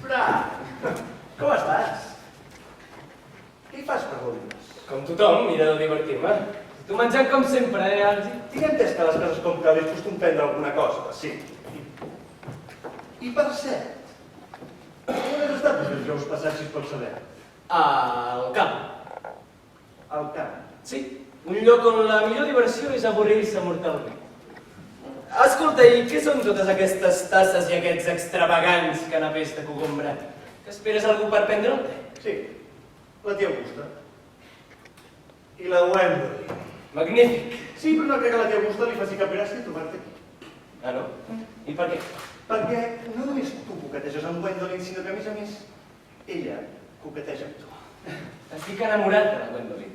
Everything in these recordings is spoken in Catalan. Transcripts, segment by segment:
Frank, com estàs? Què hi fas per Londres? Com tothom, mira de divertir-me. Tu menjant com sempre, Argi? Tinc entès que a les cases com Calais costum prendre alguna cosa, sí. I per cert, on has estat els dijous passats, si es pot saber? Al camp. Al camp. Sí, un lloc on la millor diversió és avorrir-se mortalment. Escolta, i què són totes aquestes tasses i aquests extravagants canapés de cogombra? Que esperes algú per prendre el te? Sí, la tia Augusta. I la Wendell. Magnífic. Sí, però no crec que a la tia Augusta li faci cap gràcia trobar-te aquí. Ah, no? I per què? Perquè no només tu coqueteges amb Gwendolyn, sinó que a més, ella coqueteja amb tu. Estic enamorat de la Gwendolyn.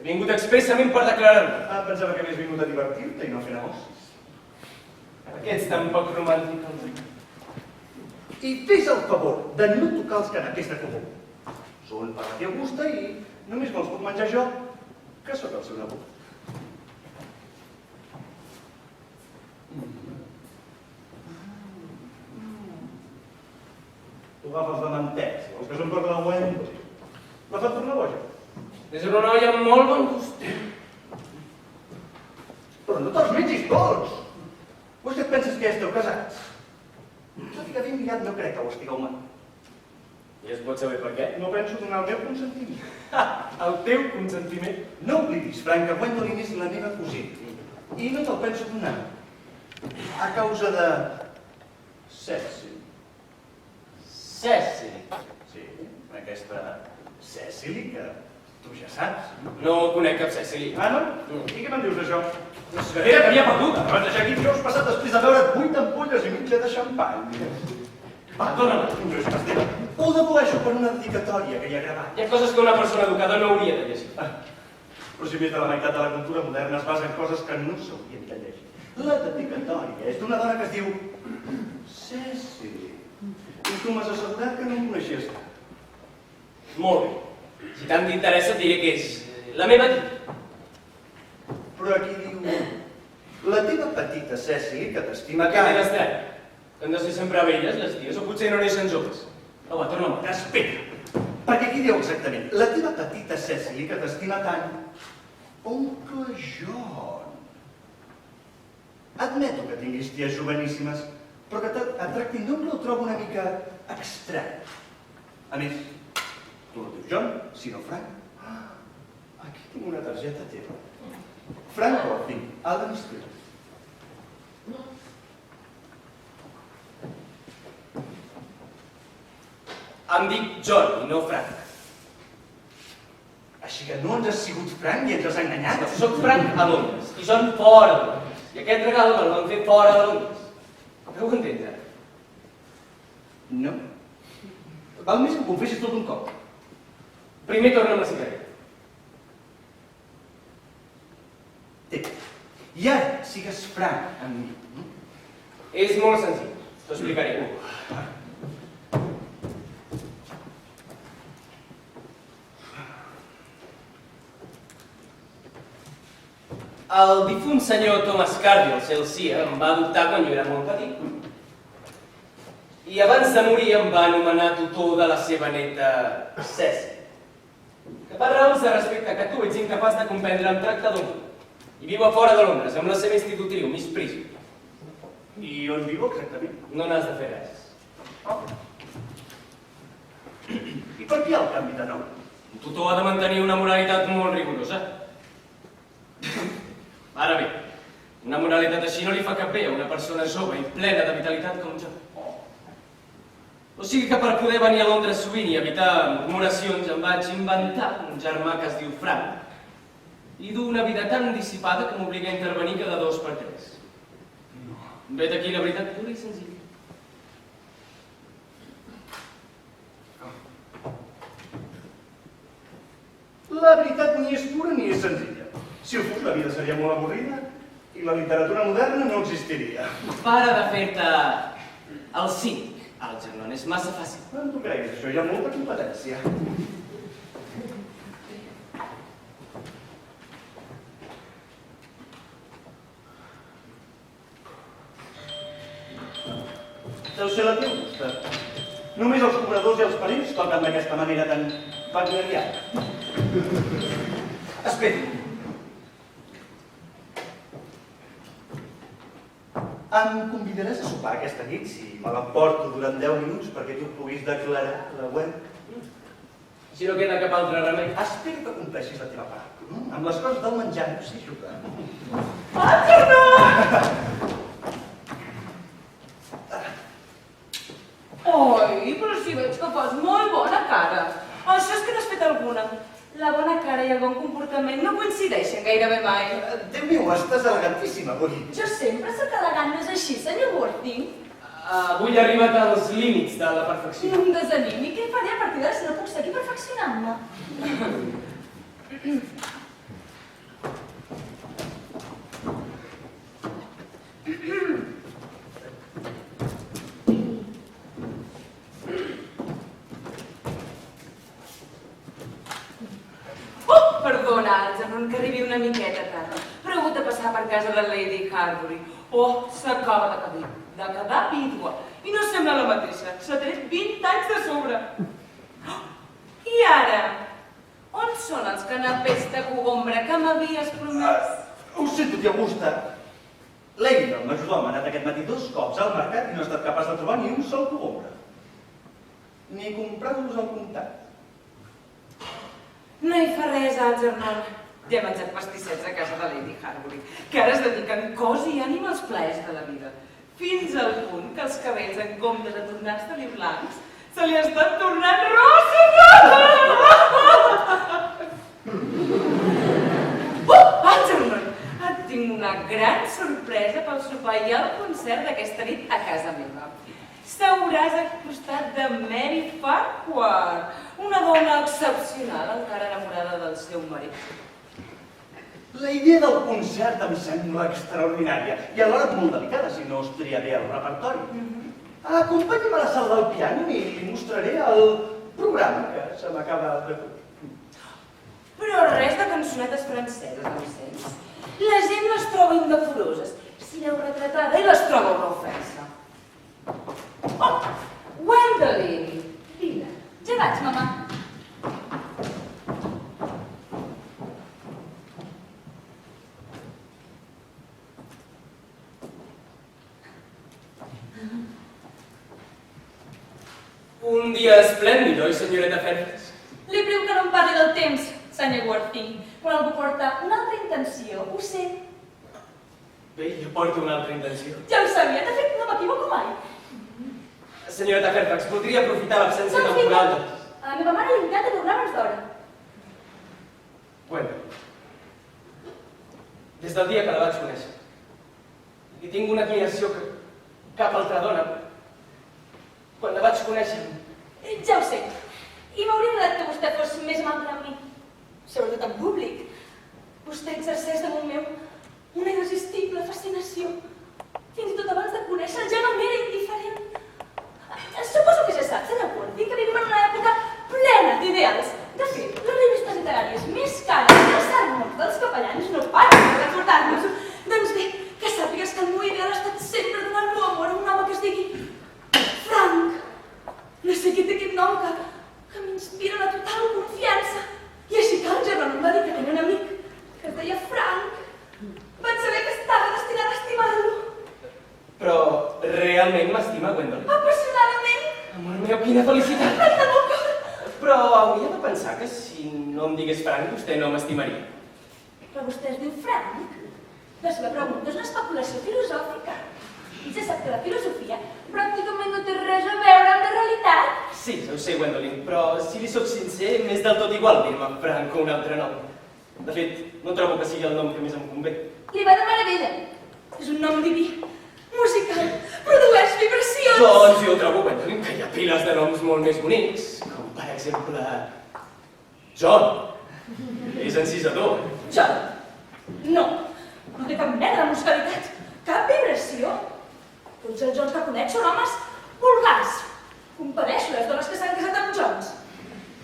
He vingut expressament per declarar-me. Ah, pensava que havies vingut a divertir-te i no a fer negocis. Per què ets tan poc romàntic? I fes el favor de no tocar els canapés de cogó. Són per la tia Augusta i només me'ls puc menjar jo, que sóc el seu nebot. Tu agafes de mantec, si vols que se'n porta la Wendell. La fa tornar boja. És una noia amb molt bon gust. Però no te'ls mengis tots! O és que et penses que ja esteu casats? Tot i que ben mirat no crec que ho estigueu mal. I es pot saber per què? No penso donar el meu consentiment. El teu consentiment? No oblidis, Frank, que Gwendolyn és la meva cosina. I no te'l penso donar. A causa de... Cecily. Cecily. Sí, aquesta Cecily que tu ja saps. No conec cap Cecily. Ah, no? I què me'n dius d'això? Era que havia perdut. Vas deixar aquí dijous passat després de veure 8 ampolles i mitja de xampany. Perdona-me, no és pas teva. Ho dedueixo per una dedicatòria que hi ha gravat. Hi ha coses que una persona educada no hauria de llegir. Però si més de la meitat de la cultura moderna es basa en coses que no s'haurien de llegir. La dedicatòria és d'una dona que es diu Cecily. I tu m'has assegurat que no em coneixies. Molt bé. Si tant t'interessa et diré que és la meva tia. Però aquí diu... La teva petita Cecily, que t'estima Què tenen estrany? Que han de ser sempre velles, les ties, o potser no neixen joves. Au, va, torna-me. Espera, perquè aquí diu exactament la teva petita Cecily, que t'estima tant, oncle John. Admeto que tinguis ties joveníssimes, però que et tractin d'oncle ho trobo una mica estrany. A més, tu no dius John, sinó Frank. Aquí tinc una targeta teva. Frank Worthing, Alden Street. Em dic John i no Frank. Així que no ens has sigut Frank i ens has enganyat? No, soc Frank a Londres i John fora de Londres. I aquest regal me'l van fer fora de Londres. Ho entens, ara? No. Val més que em confessis tot un cop. Primer torna'm la cigarreta. Té. I ara sigues franc amb mi. És molt senzill. T'ho explicaré. El difunt senyor Thomas Carville, el cel sia, em va adoptar quan jo era molt petit. I abans de morir em va anomenar tutor de la seva neta Cecily, que per raons de respecte que tu ets incapaç de comprendre em tracta d'home. I viu a fora de Londres, amb la seva institutriu, Miss Prism. I on viu exactament? No n'has de fer res. Oh. I per què el canvi de nom? Un tutor ha de mantenir una moralitat molt rigorosa. Ara bé, una moralitat així no li fa cap bé a una persona jove i plena de vitalitat com jo. O sigui que per poder venir a Londres sovint i evitar murmuracions em vaig inventar un germà que es diu Frank i du una vida tan dissipada que m'obliga a intervenir cada 2 per 3. Vet aquí la veritat pura i senzilla. La veritat ni és pura ni és senzilla. Si ho fos, la vida seria molt avorrida i la literatura moderna no existiria. Para de fer-te el cínic, Algernon, és massa fàcil. No t'ho creguis, això hi ha molta competència. Deu ser la teva gusta. Només els cobradors i els parents toquen d'aquesta manera tan peculiar. Espera. Em convidaràs a sopar aquesta nit si me l'emporto durant 10 minuts perquè tu puguis declarar la web? Si no queda cap altre remei. Espero que compleixis la teva part. Amb les coses del menjar no sé jugar. Oi, però si veig que fas molt bona cara. Això és que n'has fet alguna. La bona cara i el bon comportament no coincideixen gairebé mai. Déu meu, estàs elegantíssima avui. Jo sempre sóc elegant, no és així, senyor Worthing? Avui he arribat als límits de la perfecció. No em desanimi, què faré a partir d'ara si no puc seguir perfeccionant-me? Perdona, Algernon, que arribi una miqueta tard. Però he hagut de passar per casa de Lady Harbury. Oh, s'acaba de quedar vídua. I no sembla la mateixa. S'ha tret 20 anys de sobre. I ara? On són els canapés de cogombra que m'havies promès? Ho sento, tia Augusta. Lady, el majordom, ha anat aquest matí 2 cops al mercat i no ha estat capaç de trobar ni un sol cogombra. Ni comprar-los al comptat. No hi fa res, Algernon. Ja he menjat pastissets a casa de Lady Harbury, que ara es dediquen cos i ànima als plaers de la vida. Fins al punt que els cabells, en comptes de tornar-se-li blancs, se li estan tornant rossos! Algernon! Et tinc una gran sorpresa pel sopar i el concert d'aquesta nit a casa meva. Seuràs al costat de Mary Farquhar, una dona excepcional, encara enamorada del seu marit. La idea del concert em sembla extraordinària i alhora molt delicada si no es tria bé el repertori. Acompanya'm a la sala del piano i li mostraré el programa que se m'acaba de... Però res de cançonetes franceses, em sents? La gent les troba indecoroses, si l'heu retratada i les troba una ofensa. Oh, Gwendolyn! Vine, ja vaig, mamà. Un dia esplèndid, oi, senyoreta Fairfax? Li prego que no em parli del temps, senyor Worthing. Quan algú porta una altra intenció, ho sé. Bé, jo porto una altra intenció. Ja ho sabia, de fet no m'equivoco mai. Senyoreta Fairfax, voldria aprofitar l'absència Saps, temporal de... A la meva mare li encanta tornar abans d'hora. Bueno, des del dia que la vaig conèixer, i tinc una admiració que cap altra dona, quan la vaig conèixer... Ja ho sé. I m'hauria agradat que vostè fos més amable amb mi. Sobretot en públic. Vostè exerceix damunt meu una irresistible fascinació. Fins i tot abans de conèixer-lo ja no m'era indiferent. Suposo que ja sap, senyor Worthing, que vivim en una època plena d'ideals. De fet, les revistes literàries més cares i els sermons dels capellans no paren de recordar-nos-ho. Doncs bé, que sàpigues que el meu ideal ha estat sempre donar-lo amor a un home que es digui Frank. No sé qui té aquest nom que m'inspira una total confiança. I així que el Gerard em va dir que tenia un amic que es deia Frank. Vaig saber que estava destinat a estimar-lo. Però realment m'estima, Gwendolyn? Apassionadament. Amor meu, quina felicitat! Tant de bon cor. Però hauria de pensar que si no em digués Frank, vostè no m'estimaria. Però vostè es diu Frank? La seva pregunta és una especulació filosòfica. I ja sap que la filosofia pràcticament no té res a veure amb la realitat. Sí, ja ho sé, Gwendolyn, però si li soc sincer, m'és del tot igual dir-me Frank o un altre nom. De fet, no trobo que sigui el nom que més em convé. Li va de meravella. És un nom diví, musical, produeix vibracions. Doncs jo trobo, Gwendolyn, que hi ha piles de noms molt més bonics, com per exemple... John. És encisador. John. No, no té cap mena de musicalitat, cap vibració. Tots els Johns que conec són homes vulgars. Compadeixo les dones que s'han casat amb Johns.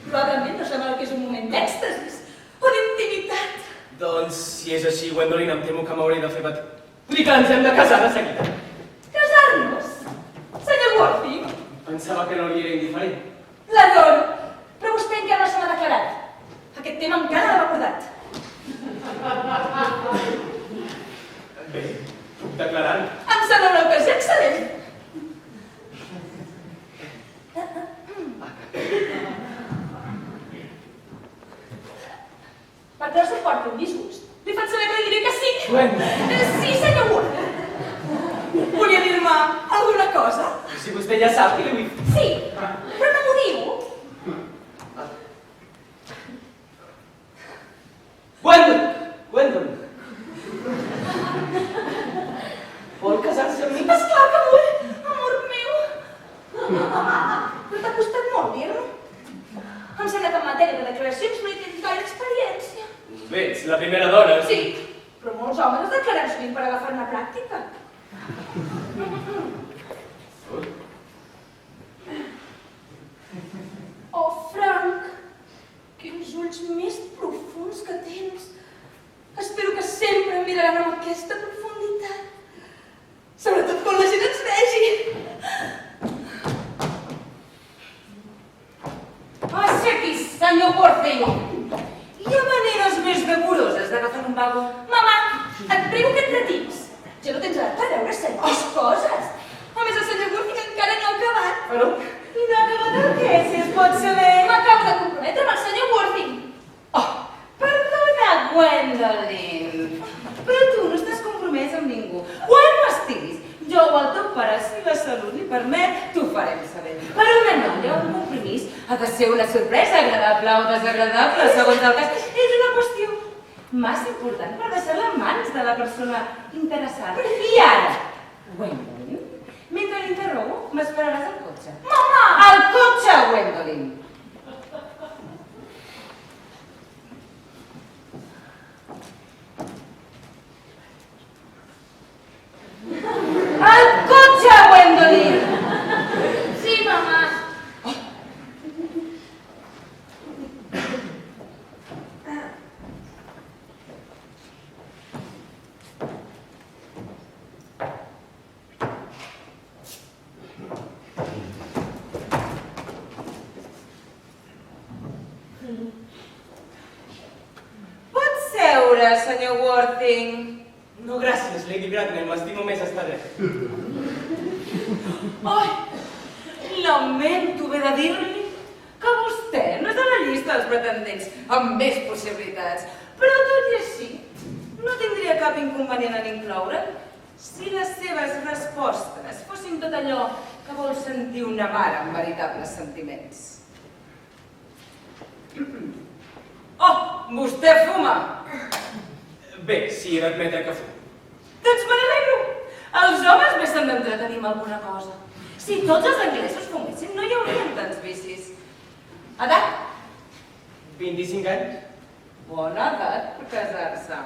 Probablement no sembla que és un moment d'èxtasis o d'intimitat. Doncs, si és així, Gwendolyn, em temo que m'hauré de fer batir. Vull dir que ens hem de casar de seguida. Casar-nos? Senyor Ward, Pensava que no li era indiferent. L'adoro! Però vostè encara no se m'ha declarat. Aquest tema encara l'ha recordat. Bé, puc declarar-ho. Em sembla una ocasió excel·lent. Per no suporti un disgust, li faig saber que li diré que sí. Bueno. Sí, senyor Wood. Volia dir-me alguna cosa? Si vostè ja sap què li vull dir. Sí, però no m'ho diu. Gwendolyn. Vol casar-se amb mi? Esclar que vull, amor meu. Però t'ha costat molt dir-m'ho. Em sembla que en matèria de declaracions no hi tens gaire experiència. Bé, ets la primera dona. Sí, però molts homes es declaren sovint per agafar una pràctica. Oh, Frank, quins ulls més profuns que tens. Espero que sempre em miraran amb aquesta profunditat. Sobretot quan la gent ens vegi. Aixequi's, senyor Worthing. Hi ha maneres més decoroses d'agafar un vagó? Mama, et prego que et retiris. Ja no tens edat per veure certes coses. A més, el senyor Worthing encara no ha acabat. Però... I no ha acabat el què, si es pot saber? M'acabo de comprometre amb el senyor Worthing. Oh, perdona, Gwendolyn. Però tu no estàs compromès amb ningú. Quan ho estiguis, jo o el teu pare, si la salut li permet, t'ho farem saber. Per una noia, un compromís ha de ser una sorpresa agradable o desagradable, segons el cas. És una qüestió massa important per deixar-la en mans de la persona interessada. I ara, Gwendolyn, mentre l'interrogo, m'esperaràs al cotxe. Mama! Al cotxe, Gwendolyn! Al cotxe, Gwendolyn! Sí, mama. Pot seure, senyor Worthing. No, gràcies, Lady Bracknell, m'estimo més estar dret. Ai, lamento haver de dir-li que vostè no és a la llista dels pretendents amb més possibilitats. Però tot i així, no tindria cap inconvenient en incloure'l si les seves respostes fossin tot allò que vol sentir una mare amb veritables sentiments. Oh, vostè fuma! Bé, sí, he d'admetre que fum. Doncs me n'alegro! Els homes bé s'han d'entretenir amb alguna cosa. Si tots els anglesos fumessin, no hi haurien tants vicis. Edat? 25 anys? Bona edat per casar-se.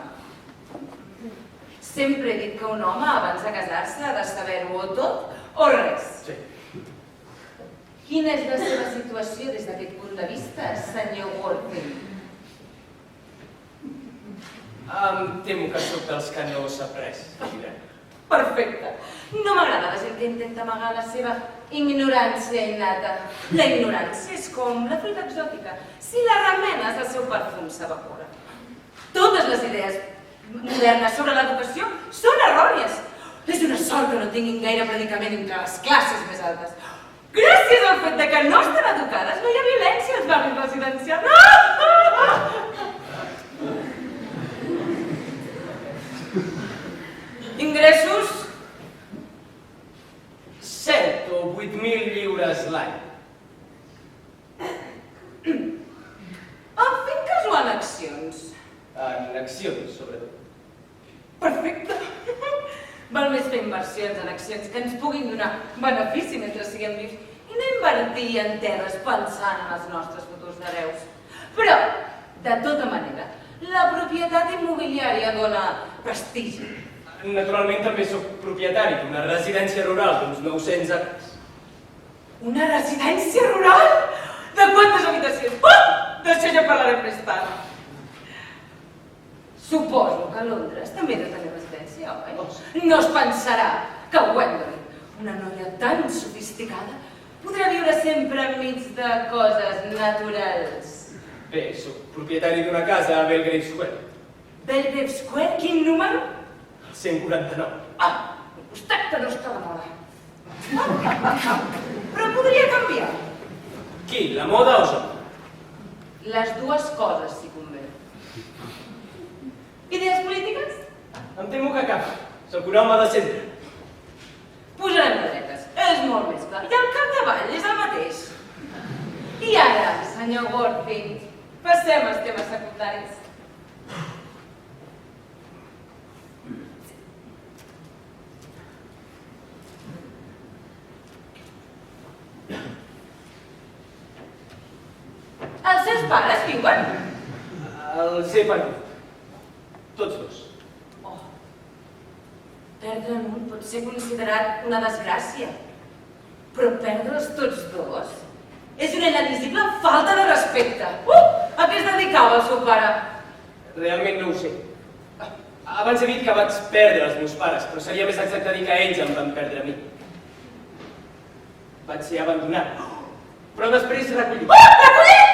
Sempre he dit que un home, abans de casar-se, ha de saber-ho o tot o res. Sí. Quina és la seva situació des d'aquest punt de vista, senyor Worthing? Em temo que sóc dels que no s'ha pres. Perfecte. No m'agrada la gent que intenta amagar la seva ignorància innata. La ignorància és com la fruita exòtica. Si la remenes, el seu perfum s'evapora. Totes les idees modernes sobre l'educació són errònies. És una sort que no tinguin gaire predicament entre les classes més altes. Gràcies al fet de que no estan educades, no hi ha violència als barris residencials. Ingressos? 7 o 8.000 lliures l'any. En finques o en accions? En accions, sobretot. Perfecte. Val més fer inversions en accions que ens puguin donar benefici mentre siguem vius i no invertir en terres pensant en els nostres futurs hereus. Però, de tota manera, la propietat immobiliària dona prestigi. Naturalment també sóc propietari d'una residència rural d'uns 900 acres. Una residència rural? De quantes habitacions? Oh! D'això ja parlarem més tard. Suposo que a Londres també he de tenir residència, oi? No es pensarà que Gwendolyn, una noia tan sofisticada, Podrà viure sempre enmig de coses naturals. Bé, soc propietari d'una casa a Belgrave Square. Belgrave Square? Quin número? 149. Ah, al costat que no està de moda. Però podria canviar. Qui, la moda o jo? Les dues coses, si convé. Idees polítiques? Em temo que cap. Soc un home de centre. Posarem dretes. És molt més clar. I al capdavall és el mateix. I ara, senyor Worthing, passem als temes secundaris. Els seus pares viuen? Els he perdut. Tots dos. Oh, perdre'n un pot ser considerat una desgràcia. Però perdre'ls tots dos és una inadmissible falta de respecte. A què es dedicava el seu pare? Realment no ho sé. Abans he dit que vaig perdre els meus pares, però seria més exacte dir que ells em van perdre a mi. Vaig ser abandonat. Però després recollit. Recollit!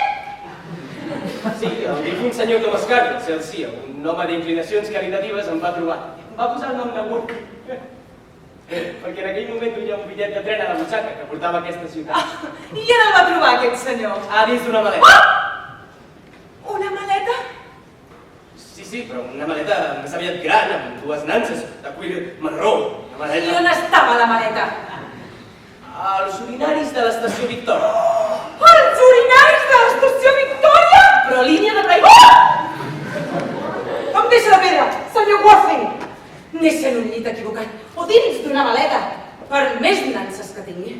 Sí, el difunt senyor Thomas Carter, Chelsea, un home d'inclinacions caritatives, em va trobar. Em va posar el nom de Worthing. Perquè en aquell moment duia un bitllet de tren a la butxaca que portava a aquesta ciutat. I on el va trobar aquest senyor? Dins d'una maleta. Una maleta? Sí, però una maleta més aviat gran, amb dues nanses, de cuir marró. Una I maleta... on estava la maleta? Als urinaris de l'estació Victòria. Els urinaris de l'estació Victòria? Però línia de Braille... Em deixa la pedra, senyor Worthing! N'he sent un llit equivocat, o dins d'una maleta, per més nanses que tingui.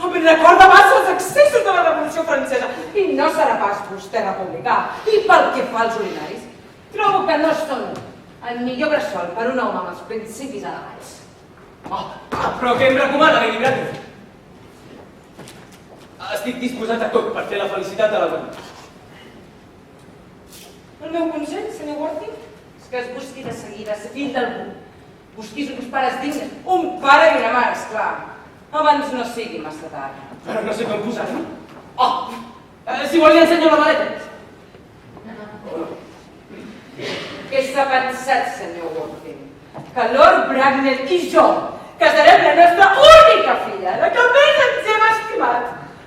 Em recorda massa els excessos de la Revolució Francesa, i no serà pas vostè republicà. I pel que fa als urinaris, trobo que no són el millor bressol per un home amb els principis elevats. Però què em recomana, Lady Bradford? Estic disposat a tot per fer la felicitat de la dona. El meu consell, senyor Worthing, és que es busqui de seguida ser fill d'algú. Busquis uns pares dignes, un pare i una mare, esclar. Abans no sigui massa tard. Però no sé com posar-ho. Si vol li ensenyo la maleta. Què s'ha pensat, senyor Worthing? Que Lord Bracknell i jo casarem la nostra única filla, la que més ens hem estimat,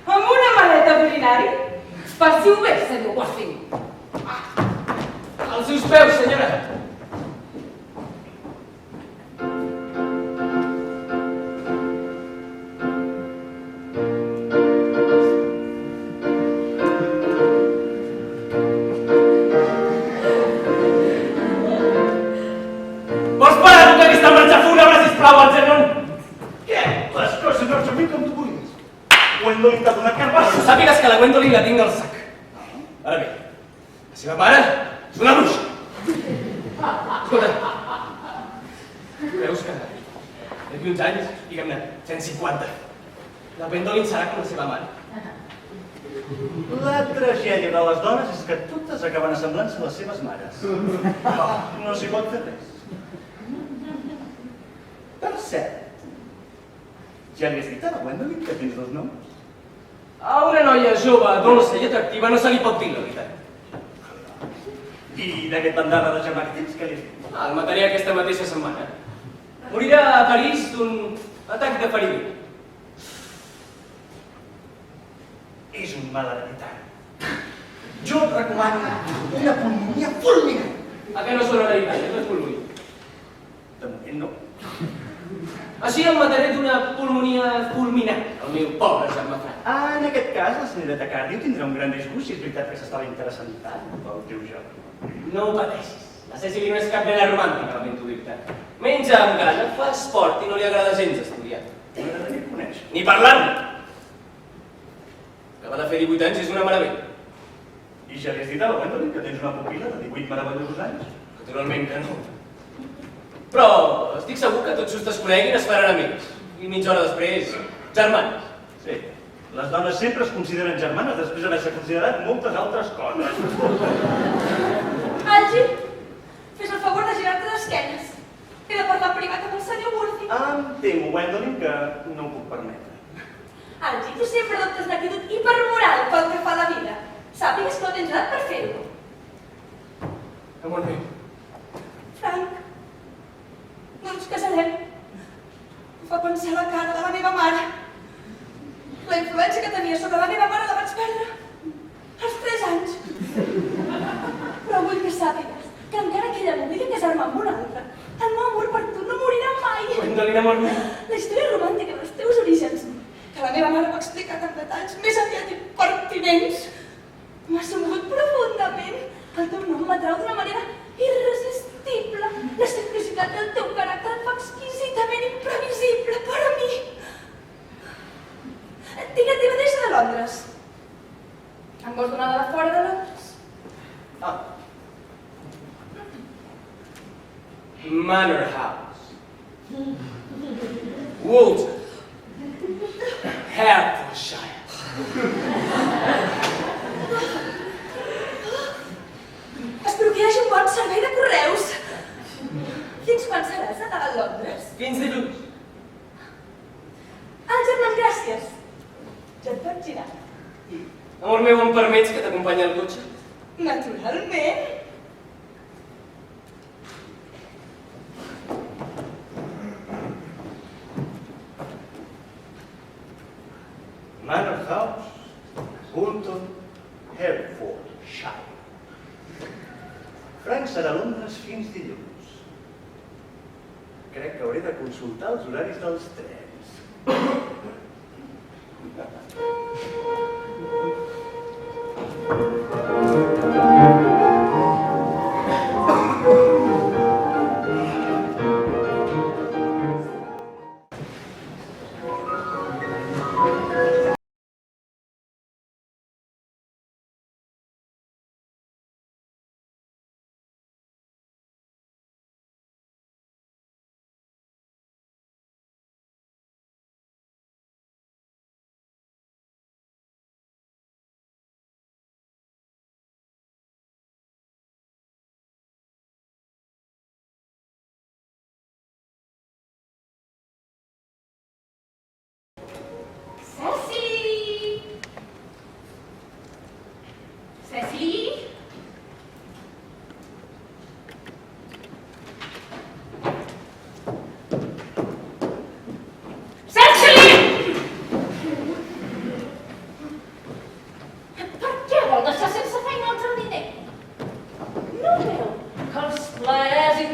amb una maleta d'urinari? Passi-ho bé, senyor Worthing. Als seus peus, senyora. Vols parar tota aquesta marxa fúnebre, sisplau, Algernon? Què? Les coses no són ben com tu volies. Gwendolyn t'ha donat carbassa. Sàpigues que la Gwendolyn la tinc al sac. Ara bé, la seva mare és una bruixa. Escolta, veus que d'aquí uns anys, diguem-ne, 150, la Gwendolyn serà com la seva mare. La tragèdia de les dones és que totes acaben assemblant-se a les seves mares. No s'hi pot fer res. Per cert, ja li has dit a la Gwendolyn que tens dos noms? A una noia jove, dolça i atractiva no se li pot dir la veritat. I d'aquest bandada de germà que tens, què li has dit? El mataré aquesta mateixa setmana. Morirà a París d'un atac de feridor. És un mal hereditat. Jo et recomano una pulmonia fulminant. A què no són hereditat, és una pulmonia. De moment no. Així el mataré d'una pulmonia fulminant, el meu pobre germà Frank. En aquest cas, la senyoreta Cardew tindrà un gran disgust si és veritat que s'estava interessant tant pel teu joc. No ho pateixis. La Cecily no és cap nena romàntica, lamento dir-te. Menja amb gana, fa esport i no li agrada gens estudiar. M'agradaria conèixer. Ni parlar-ne! Acaba de fer 18 anys i és una meravella. I ja li has dit a la Gwendolyn que tens una pupil·la de 18 meravellosos anys? Naturalment que no. Però estic segur que tots just es coneguin es faran amics. I mitja hora després, germans. Sí. Les dones sempre es consideren germanes després d'haver-se considerat moltes altres coses. Algi, fes el favor de girar-te d'esquenes. He de parlar privat amb el senyor Worthing. Em temo, Gwendolyn, que no ho puc permetre. Angie, tu sempre adoptes una actitud hipermoral pel que fa a la vida. Sàpigues que no tens edat per fer-ho. Amor meu, Frank, no ens casarem. Em fa pensar la cara de la meva mare. La influència que tenia sobre la meva mare la vaig perdre als 3 anys. Però vull que sàpigues que encara que ella m'obligui a casar-me amb un altre, el meu amor per tu no morirà mai. Gwendolyn, amor meu. La història romàntica dels teus orígens, que la meva mare m'ha explicat en detalls més aviat impertinents, m'ha segut profundament. El teu nom m'atrau d'una manera irresistible. La simplicitat del teu caràcter et fa exquisidament imprevisible per a mi. Digue't teva adreça de Londres. Em vols donar de fora de Londres? Manor House. Woolton. Hertfordshire. Espero que hi hagi un bon servei de correus. Fins quan seràs a Londres? Fins dilluns. Germán, gràcies. Ja et pots girar. Amor meu, em permets que t'acompanyi al cotxe? Naturalment. Manor House, Woolton, Hertfordshire. Frank serà a Londres fins dilluns. Crec que hauré de consultar els horaris dels trens.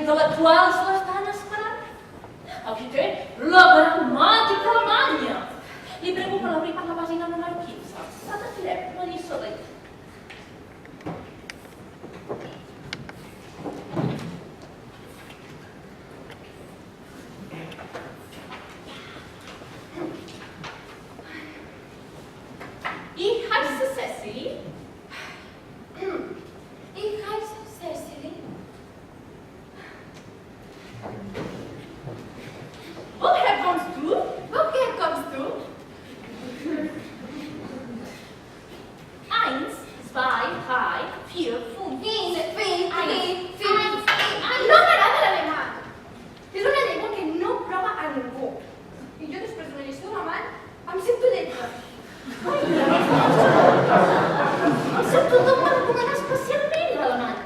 Intel·lectuals l'estan esperant. Aquí té la gramàtica alemanya. Li prego per l'obrir per la pàgina número 15. Repetirem la lliçó d'ahir. Ich heiße Cecily. Ich heiße Cecily. Woher kommst du? Woher kommst du? 1, 2, 3, 4, 5, 6, 7, 8. No m'agrada l'alemany. És una llengua que no prova a ningú. I jo després d'una lliçó d'alemany em sento lletra. Sap tothom m'ha recomanat especialment l'alemany.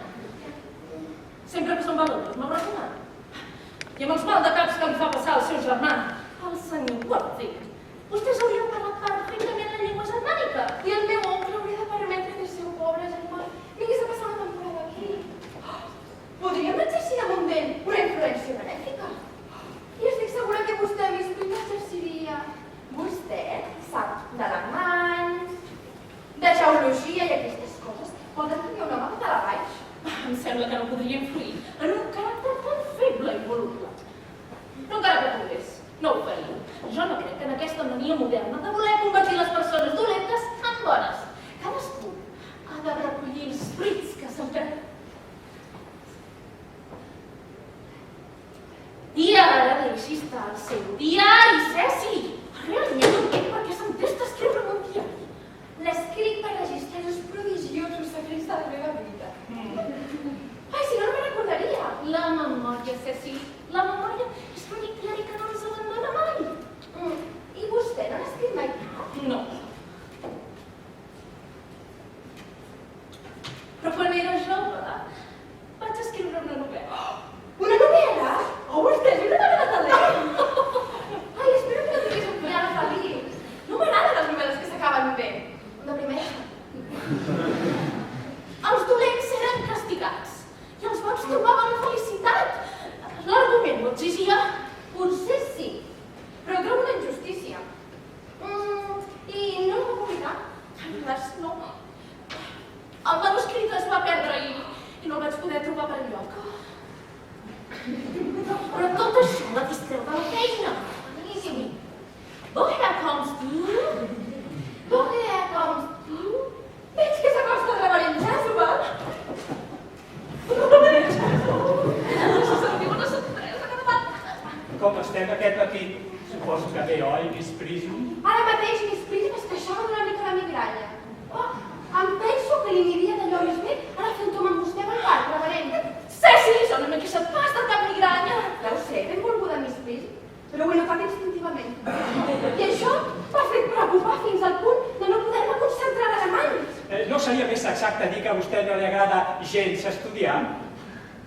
Sempre que són valents, m'ha recomanat. I amb els maldecaps que li fa passar al seu germà, el senyor Worthing. Vostès haurien parlat perfectament la llengua germànica i el meu oncle hauria de permetre que el seu pobre germà vingués a passar una temporada aquí. Podríem exercir damunt d'ell una influència benèfica. I estic segura que vostè vist que exerciria. Vostè sap d'alemany, de geologia i aquestes coses poden tenir un home de la baix. Em sembla que no podria influir en un caràcter tan feble i voluble. No encara que pogués, no ho faria. Jo no crec que en aquesta mania moderna de voler convertir les persones dolentes en bones. Cadascú ha de recollir els fruits que se'n pren. I ara deixi estar el seu diari, Ceci. Realment no entenc per què s'entesta a escriure un diari. L'escric per registrar els prodigiosos secrets de la meva vida. Ai, si no, no me'n recordaria. La memòria, Ceci. La memòria és l'únic diari que no ens abandona mai. I vostè no n'ha escrit mai cap? fos que bé, oi, Miss Prism? Ara mateix, Miss Prism, és que això m'ha donat una mica de migranya. Oh, em penso que li aniria d'allò més bé anar a fer un tom amb vostè al bar, reverent. Ceci, jo no m'he queixat pas de cap migranya. Ja ho sé, benvolguda Miss Prism, però ho he notat instintivament. I això m'ha fet preocupar fins al punt de no poder-me concentrar a mans. No seria més exacte dir que a vostè no li agrada gens estudiar?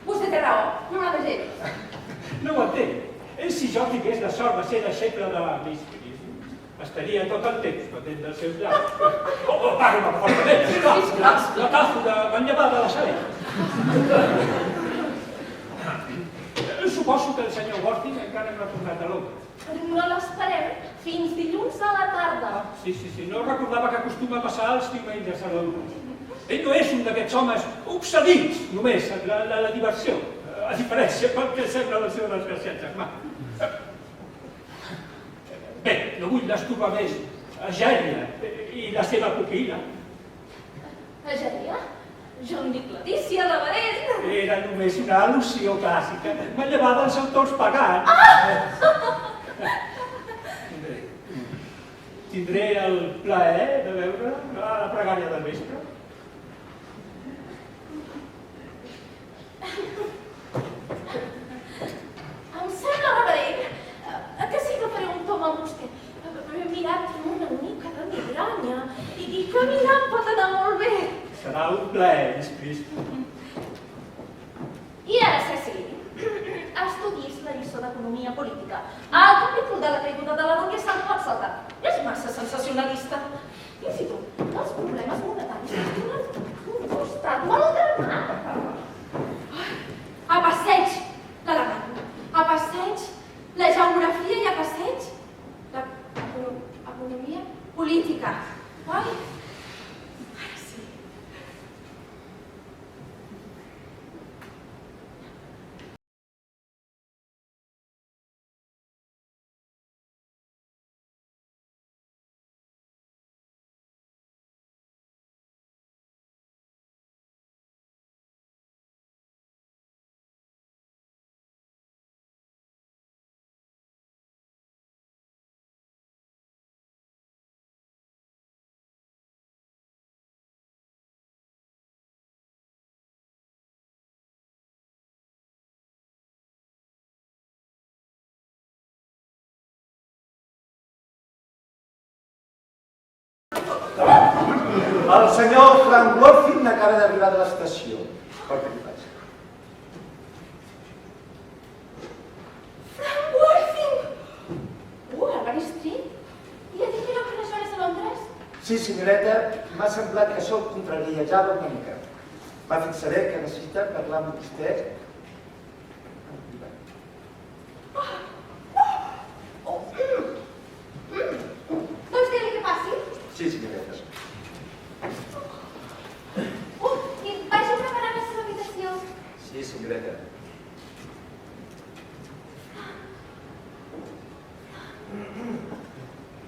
Vostè té raó, no m'ha de gens. No ho entenc. Si jo tingués la sort de ser deixeble de la Miss Prism, estaria tot el temps patent dels seus llavis. Parla fortament, sisplau. La càfora manllevada de la saleta. Suposo que el senyor Worthing encara no ha tornat a Londres. No l'esperem fins dilluns a la tarda. Sí, no recordava que acostuma a passar els diumenges a Londres. Ell no és un d'aquests homes obsedits només en la diversió, a diferència pel que sembla del seu desgraciat germà. Bé, no vull destorbar més a Gènia i la seva pupil·la. Gènia? Jo em dic Letícia, reverent. Era només una al·lusió clàssica, manllevada dels autors pagans. Tindré el plaer de veure a la pregària del vespre. Em sembla, reverent, que sí que faré un tom amb vostè. He mirat una mica de migranya i caminant pot anar molt bé. Serà un plaer, Miss Prism. I ara, Ceci, estudis la lliçó d'economia política. El capítol de la caiguda de la Dòria se'l pot saltar. És massa sensacionalista. Fins i tot, els problemes monetaris es tenen un costat molt dramat. A passeig l'alemany, a passeig la geografia i a passeig l'economia política. Oi? Ara sí. El senyor Frank Worthing acaba d'arribar de l'estació. Porta que vaig. Frank Worthing! Albany Street? I ha dit que no coneix hores a Londres? Sí, senyoreta, m'ha semblat que això el contrariejava una mica. M'ha fet saber que necessita parlar amb vostè. Doncs digui que passi. Sí, senyoreta. I vagi preparant la seva habitació. Sí, senyoreta.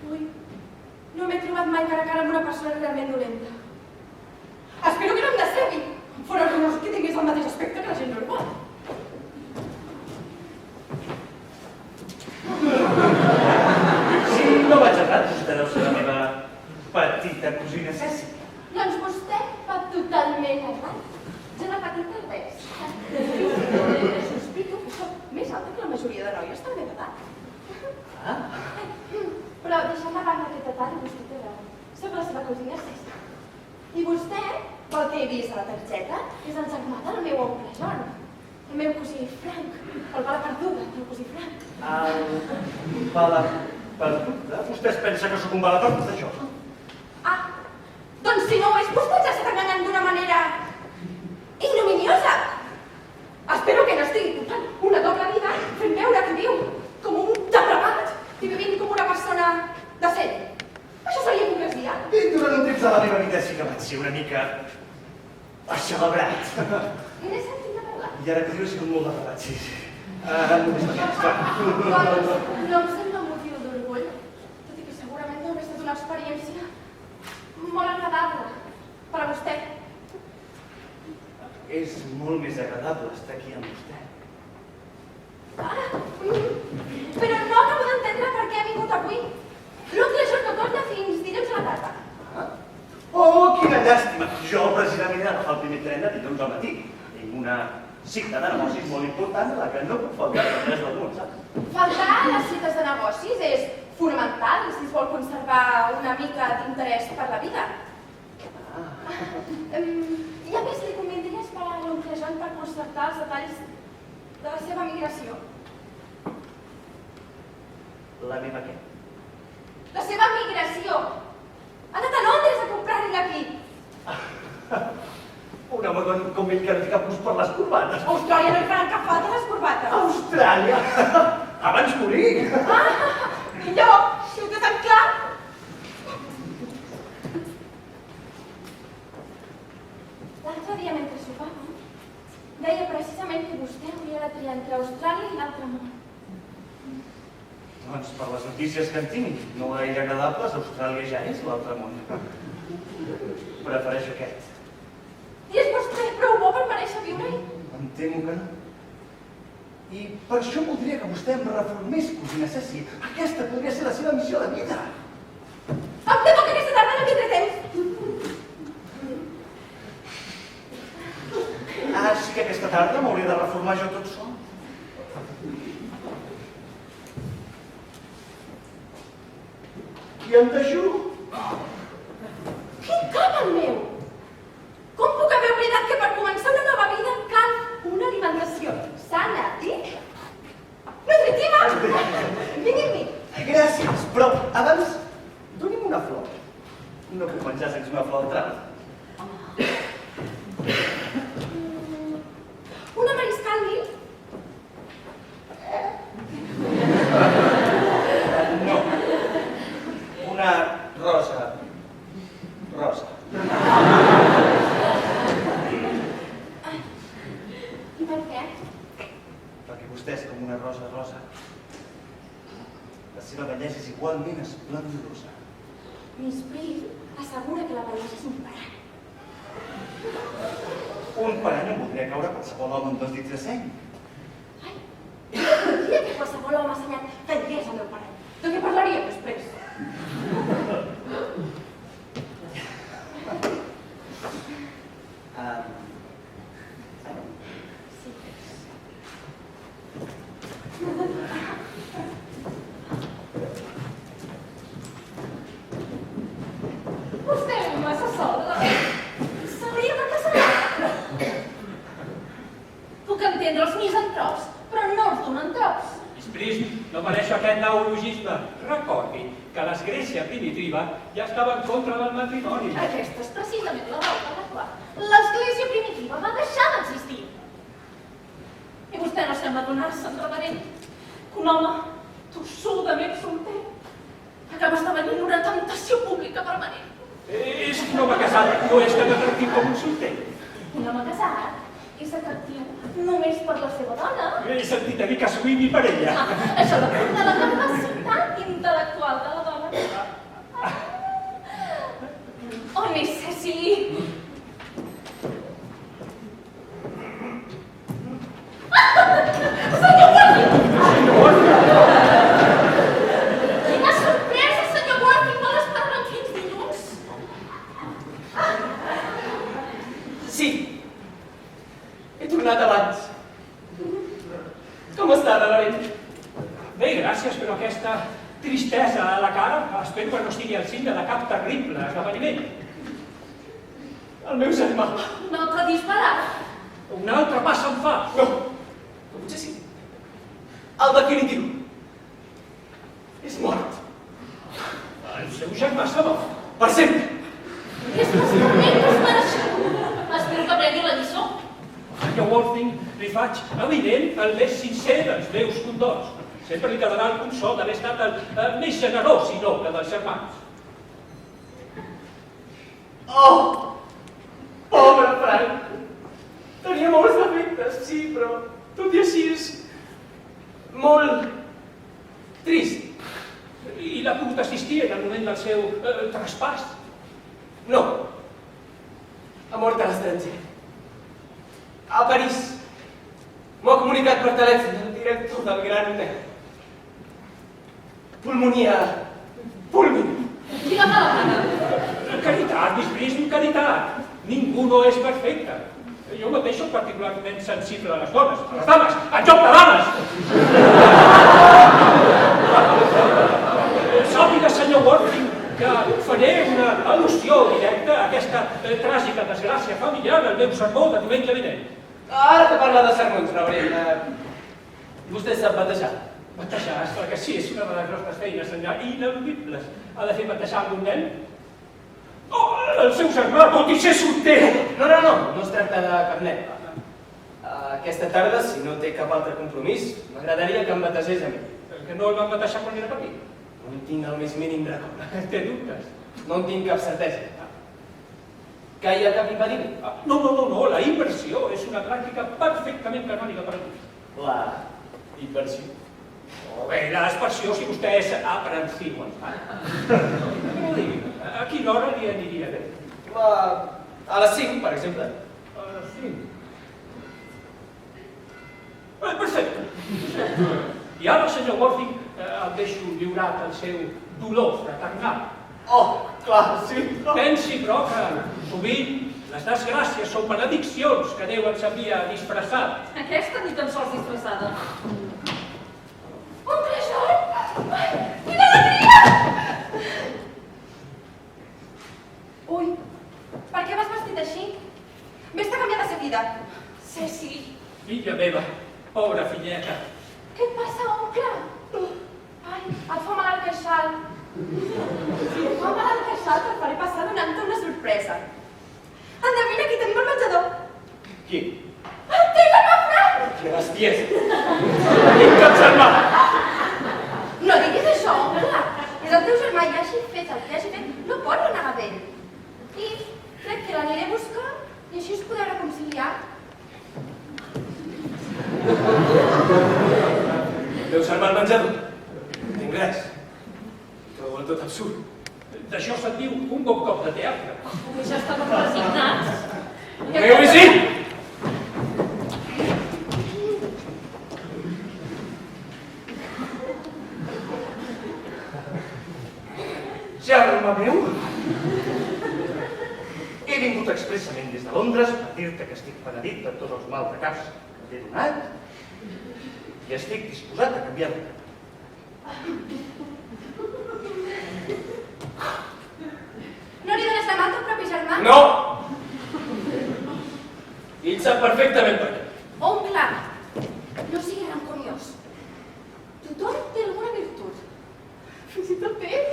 Ui, no m'he trobat mai cara a cara amb una persona realment dolenta. Espero que no em decegui. Fora que no és que tingués el mateix aspecte que la gent normal. Sí, no vaig errat. Vostè deu ser la meva petita cosina Ceci. Doncs vostè va totalment errat. Jo de petita res. Sospito que soc més alta que la majoria de noies també d'edat. Però deixant de banda aquest detall, vostè té raó. Soc la seva cosina Ceci. I vostè, pel que he vist a la targeta, és el germà del meu oncle John. El meu cosí Frank. El bala perduda del cosí Frank. El bala perduda? Vostè es pensa que sóc un bala perduda, això? Ah, doncs si no ho és, vostè ja s'està enganyant d'una manera ignominiosa. Espero que no estigui portant una doble vida fent veure que viu com un depravat i vivint com una persona decent. Això seria hipocresia. I durant un temps de la meva vida sí que vaig ser una mica celebrat. N'he sentit de parlar. I ara que dius, he sigut molt degradat, sí. Només perquè està. Doncs no em sembla motiu d'orgull, tot i que segurament deu haver estat una experiència molt agradable per a vostè. És molt més agradable estar aquí amb vostè. Però no acabo d'entendre per què ha molt important, la que no pot faltar a res del món, saps? Faltar a les cites de negocis és fonamental si es vol conservar una mica d'interès per la vida. I a més, li convindria esperar a l'oncle Joan per concertar els detalls de la seva migració. La meva què? La seva migració! Ha anat a Londres a comprar-li aquí. Un home com ell que no té cap gust per les corbates. A Austràlia no hi faran cap falta les corbates. Austràlia! Abans morir! Millor, si ho té tan clar. L'altre dia, mentre sopàvem, deia precisament que vostè hauria de triar entre Austràlia i l'altre món. Doncs per les notícies que en tinc, no gaire agradables, Austràlia ja és l'altre món. Prefereixo aquest. I és vostè prou bo per mereixer viure-hi? Em temo que no. I per això voldria que vostè em reformés, cosina Ceci. Aquesta podria ser la seva missió de vida. Em temo que aquesta tarda no tindré temps. Ah, sí que aquesta tarda m'hauria de reformar jo tot sol. I em deixo? Quin cap el meu! Com puc haver oblidat que per començar una nova vida cal una alimentació sana i nutritiva? Vingui amb mi. Gràcies, però abans doni'm una flor. No puc menjar sense una flor d'entrada. Una mariscal mil? No. Una rosa. Rosa. I per què? Perquè vostè és com una rosa rosa. La seva bellesa és igualment esplendorosa. Miss Prim assegura que la bellesa és un parany. Un parany em voldria caure qualsevol home amb 2 dits de seny. Ai, jo voldria que qualsevol home assenyat que digués el meu parany. De què parlaríem després? Vostè és massa sola. S'hauria de casar. Puc entendre els misantrops, però no els donantrops. Després no mereixo aquest neologisme. Recordi que l'Església primitiva ja estava en contra del matrimoni. Aquesta és precisament la raó per la qual l'Església primitiva va deixar d'existir. I vostè no sembla donar-se'n reverent que un home tossudament solter acaba esdevenint una temptació pública permanent. És que un home casat no és tan atractiu com un solter. Un home casat és atractiu només per la seva dona. He sentit a dir que sovint i per ella. Això depèn de la capacitat intel·lectual de la dona. Oh, Miss Cecily! Senyor Worthing! Quina sorpresa, senyor Worthing! Vol estar aquí els dilluns? Sí. He tornat abans. Com està, reverend? Bé, gràcies, però aquesta tristesa a la cara espero que no estigui al signe de cap terrible esdeveniment. El meu germà. Un altre disparat. Un altre pas se'n fa. No, però potser sí. El definitiu. És mort. El seu germà s'ha mort. Per sempre. És bastant desmereixedor. Espero que prengui la lliçó. Senyor Worthing, li faig evident el més sincer dels meus condors. Sempre li quedarà el consol d'haver estat el més generós i noble dels germans. Oh! Pobre Frank! Tenia molts defectes, sí, però tot i així és molt trist. I l'ha pogut assistir en el moment del seu traspàs. No. Ha mort a l'estranger. A París. M'ho ha comunicat per telèfon el director del Gran Hotel. Pulmonia. Púlmin. Digue-me la gana. Caritat, Miss Prism, caritat. Ningú no és perfecte. Jo mateix soc particularment sensible a les dones, a les dames, en joc de dames! Sàpiga, senyor Worthing, que faré una al·lusió directa a aquesta tràgica desgràcia familiar al meu sermó de diumenge vinent. Ara que parla de sermons, reverend, vostè sap batejar? Batejar, esclar que sí, és una de les nostres feines ineludibles. Ha de fer batejar algun nen? Oh, el seu germà pot dir ser solter! No es tracta de cap nen. Aquesta tarda, si no té cap altre compromís, m'agradaria que em bategés a mi. Que no el van batejar quan era petit? No en tinc el més mínim record. Té dubtes? No en tinc cap certesa. Que hi ha cap impediment? No, la inversió és una pràctica perfectament canònica per a mi. La inversió? Oh, bé, l'aspersió, si vostè és aprensiu, ens fa. No ho digui, a quina hora li aniria bé? A les 5, per exemple. A les 5. Perfecte. I ara, senyor Worthing, el deixo lliurat al seu dolor fraternal. Oh, clar, sí. Pensi, però, que sovint les desgràcies són benediccions que Déu ens havia disfressat. Aquesta ni tan sols disfressada. Oncle John! Quina alegria! Ui, per què vas vestit així? Vés-te a canviar de seguida. Ceci, Filla meva, pobra filleta. Què et passa, oncle? Ai, et fa mal el queixal. Si et fa mal el queixal, te'l faré passar donant-te una sorpresa. Endevina qui tenim al menjador. Qui? El teu germà Frank! Que bestiesa! Quin cap germà! No diguis això, oncle. És el teu germà i hagi fet el que hagi fet, no pot renegar d'ell. I crec que l'aniré a buscar i així us podeu reconciliar. Deus armar el menjador? No tinc res. Trobo el tot absurd. D'això se'n diu un bon cop de teatre. ja estàvem resignats. Meu vicí! Germà meu, he vingut expressament des de Londres per dir-te que estic penedit de tots els maldecaps que t'he donat i estic disposat a canviar-me. No li dones la mà al teu propi germà? No! Ell sap perfectament per què. Oncle, no sigui rancuniós. Tothom té alguna virtut. Fins i tot ell.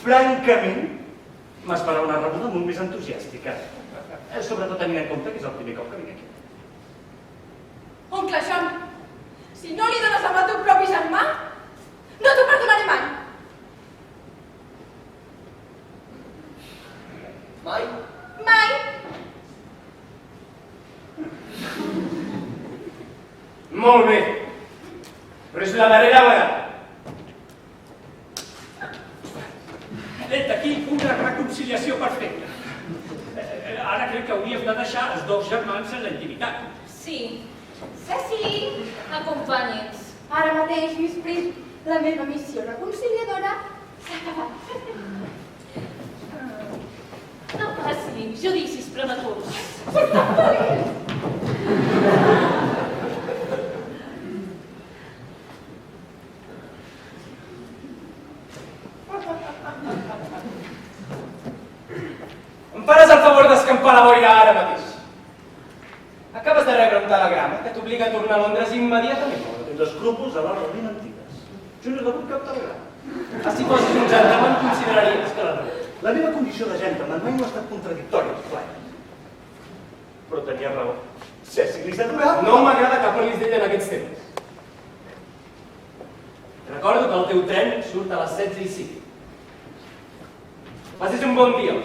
Francament, m'esperava una rebuda molt més entusiàstica. Sobretot tenint en compte que és el primer cop que vinc aquí. Oncle John, si no li dones la mà al teu propi germà, no t'ho perdonaré mai. Mai? Mai. Molt bé. Però és la darrera vegada. Vet aquí una reconciliació perfecta. Ara crec que hauríem de deixar els dos germans en la intimitat. Sí, Ceci, acompanyi'ns. ara mateix, Miss Prim, la meva missió reconciliadora s'ha acabat. No passi judicis prematurs. Em faràs el favor d'escampar la boira ara mateix. Acabes de rebre un telegrama que t'obliga a tornar a Londres immediatament. No tens escrúpols a l'hora de mentides. Jo no he rebut cap telegrama. Si fossis un gentleman, consideraries que la rebut. La meva condició de gentleman mai no ha estat contradictòria, clar. Però tenia raó. Ceci l'Isadora... No m'agrada que parlis d'ella en aquests temes. Recordo que el teu tren surt a les 16:05. Passis un bon dia.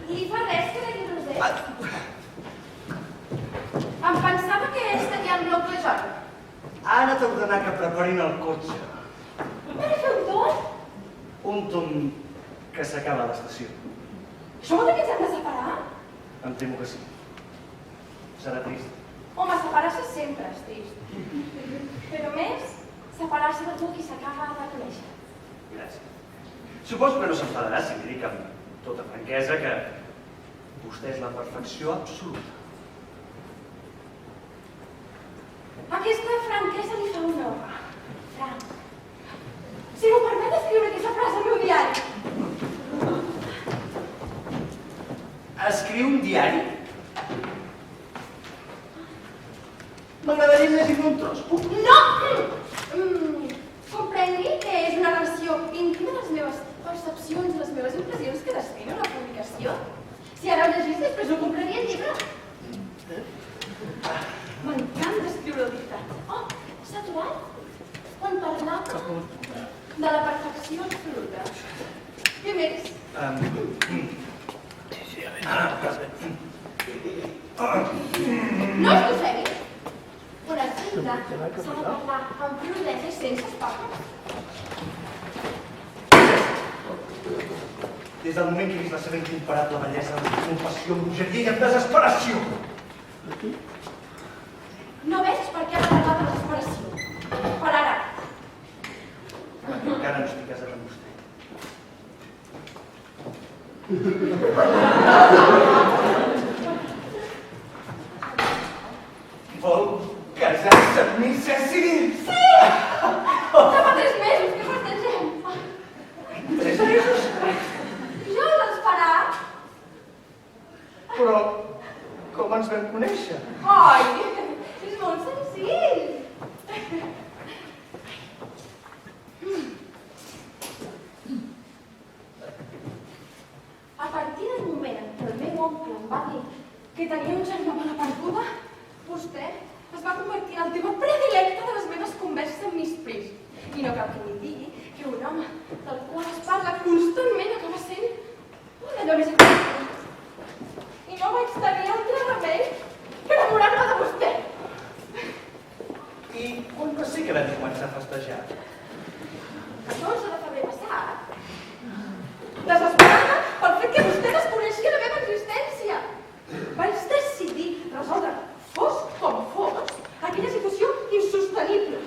Li fa res que degui Roser? Em pensava que estaria amb l'oncle John. Ara t'he d'ordenar que preparin el cotxe. M'ha de fer un torn? Un tom que s'acaba l'estació. Això vol dir que ens hem de separar? Em temo que sí. Serà trist. Home, separar-se sempre és trist. Però més, separar-se d'algú qui s'acaba de conèixer. Gràcies. Suposo que no s'enfadarà si li dic amb tota franquesa que vostè és la perfecció absoluta. Aquesta franquesa li fa honor. Frank. Si m'ho permet escriure aquesta frase al meu diari. Escriu un diari? M'agradaria llegir un tros. No! Comprengui que és una relació íntima de les meves percepcions i les meves impressions que destino a la publicació. Si ara ho llegís, després ho compraria el llibre. M'encanta escriure el dictat. Oh, s'ha aturat? Quan parlava de la perfecció absoluta. Què més? No escossegui. Una cita s'ha de parlar amb prudència i sense espàrrecs. Des del moment que he vist la seva incomparable bellesa, amb compassió, amb bogeria i amb desesperació. No veig per què ha regalat la desesperació. Per ara. Encara no estic casat amb vostè. Vol casar-se amb mi, Cecil? Sí! Ja fa 3 mesos que festegem. 3 mesos? Jo l'esperar. Però com ens vam conèixer? Ai, és molt senzill. A partir del moment en què el meu oncle em va dir que tenia un germà a la perduda, vostè es va convertir en el tema predilecte de les meves converses amb Miss Priest. I no cal que li digui que un home del qual es parla constantment acaba sent un allò més important. I no vaig tenir altre remei que enamorar-me de vostè. I quan va ser que vam començar a festejar? El 12 de febrer passat. Desesperada pel fet que vostè desconeixia la meva existència. Vaig decidir resoldre, fos com fos, aquella situació insostenible.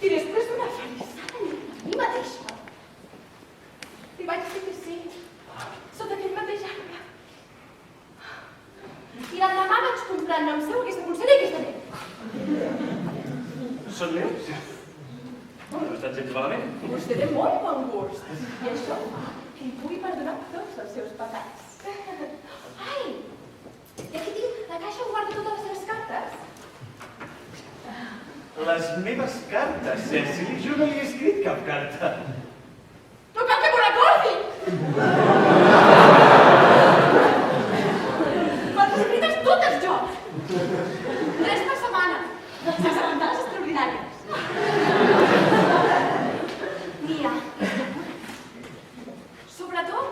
I després d'una aferrissada nit a mi mateixa, li vaig dir que sí, sota aquell mateix arbre. I l'endemà vaig comprar en nom seu aquesta pulsera i aquesta nit. Són meus? No estan gens malament. Vostè té molt bon gust. I això que em pugui perdonar tots els seus pecats. Ai! I aquí tinc la caixa on guarda totes les seves cartes. Les meves cartes, Cecil, jo no li he escrit cap carta. No cal que m'ho recordi! Les escrites totes jo! 3 per setmana, sense comptar les extraordinàries. Mia, sobretot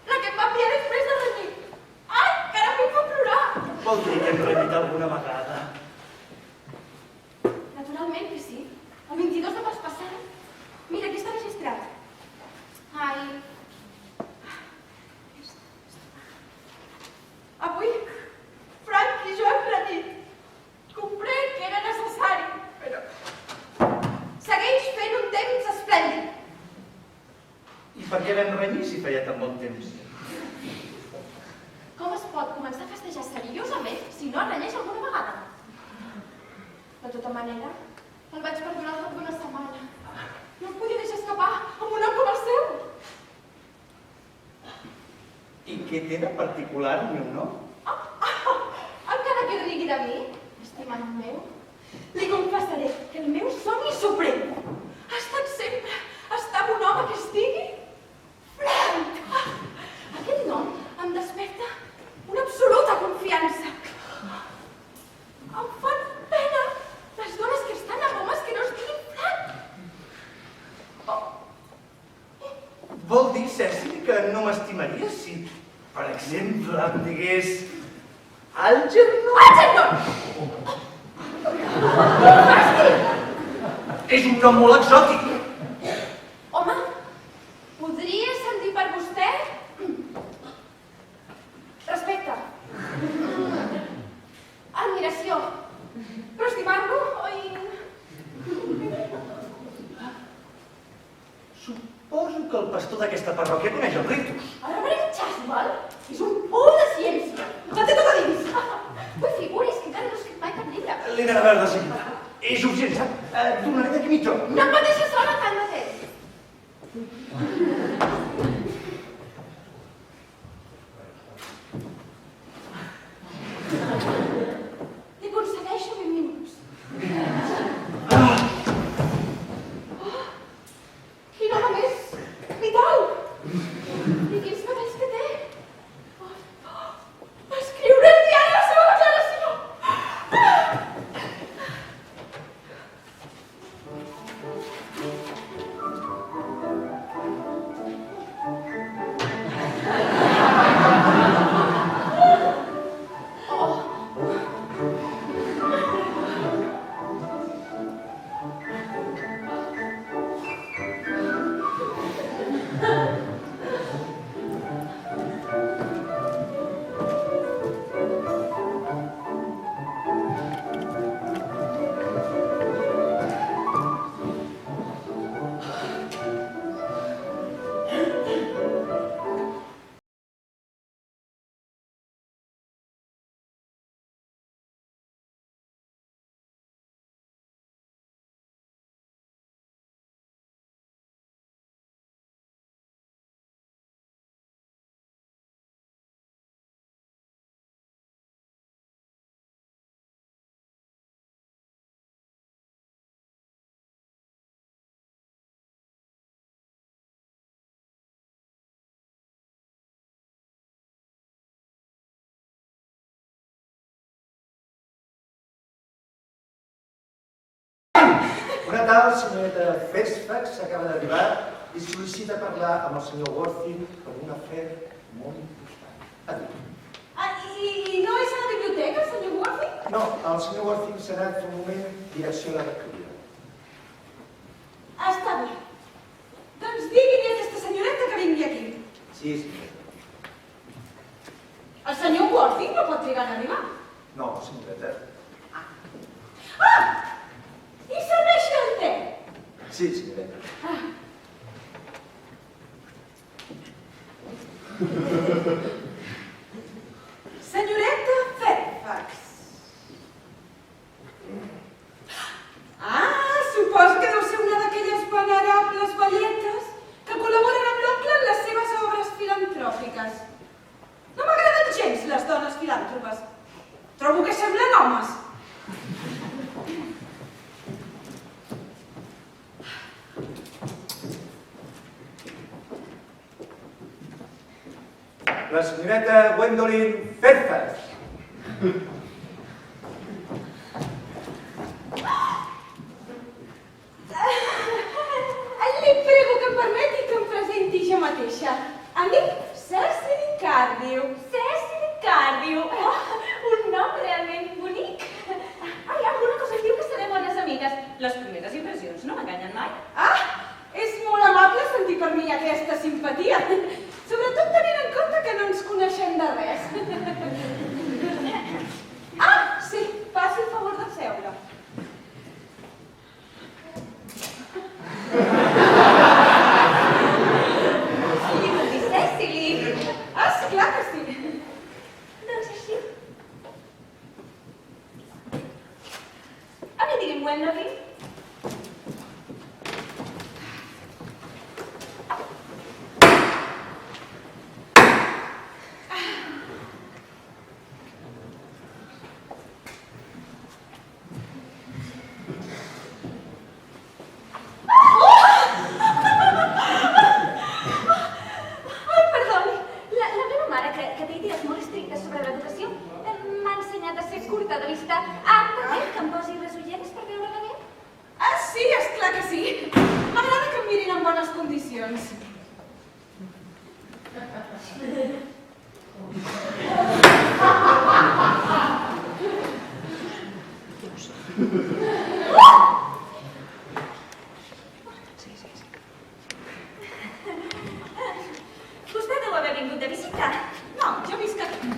la que em va enviar després de renyir. Ai, que ara m'hi fa plorar! Vol dir que hem renyit alguna vegada? Naturalment que sí. El 22 de març passat. Mira, aquí està registrat. Ai. Avui, Frank i jo hem renyit. Comprenc que era necessari, però segueix fent un temps esplèndid. I per què vam renyir si feia tan bon temps? Com es pot començar a festejar seriosament si no es renyeix alguna vegada? De tota manera, el vaig perdonar al cap d'una setmana. No em podia deixar escapar amb un nom com el seu. I què té de particular el meu nom? Encara que rigui de mi, estimat meu, li confessaré que el meu somni suprem ha estat sempre estar amb un home que estigui Frank. Aquest nom em desperta una absoluta confiança. Em fan pena les dones que estan amb homes que no estiguin Frank. Vol dir, Cecil, que no m'estimaria si, per exemple, em digués Algernon? Algernon! És un nom molt exòtic. Home, podria sentir per vostè pastor d'aquesta parròquia coneix el rictus. El reverend Chaswell és un pou de ciència. La té tot a dins. Vull figures que encara no he escrit mai cap llibre. Linera verda, sí. És urgent, sap? Donaré d'aquí mitja hora. No em mateixa sola tant mateix. Li concedeixo 20 minuts. Quin home més vital! I quins cabells que té! Va escriure el diari la seva declaració! Una tal senyoreta Fairfax acaba d'arribar i sol·licita parlar amb el senyor Worthing per un afer molt important. Adiu. I no és a la biblioteca, el senyor Worthing? No, el senyor Worthing serà en un moment direcció a la rectoria. Està bé. Doncs digui-li a aquesta senyoreta que vingui aquí. Sí, senyoreta. El senyor Worthing no pot trigar a arribar. No, senyoreta. Ah! I serveixi el te. Sí, senyoreta. Senyoreta Fairfax. Suposo que deu ser una d'aquelles venerables velletes que col·laboren amb l'oncle en les seves obres filantròpiques. No m'agraden gens les dones filàntropes. Trobo que semblen homes. La senyoreta Gwendolyn Fairfax. Li prego que em permeti que em presenti jo mateixa. A mi, Cecily Cardew. Cecily Cardew. Un nom realment bonic. Ai, alguna cosa em diu que serem bones amigues. Les primeres impressions no m'enganyen mai. És molt amable sentir per mi aquesta simpatia. Sobretot tenint en compte que no ens coneixem de res. Sí, faci el favor de seure. Li puc dir Cecily. Esclar que sí. Doncs així. A mi digui'm Gwendolyn. Vostè deu haver vingut de visita. No, jo visc aquí.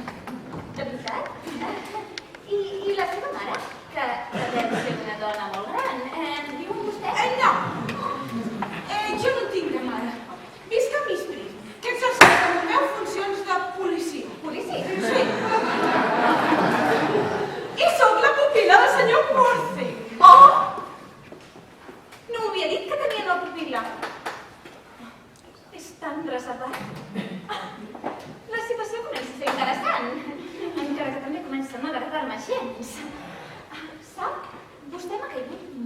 De veritat? I la seva mare, que deu ser una dona molt gran, viu amb vostè? No. Jo no tinc de mare. Visc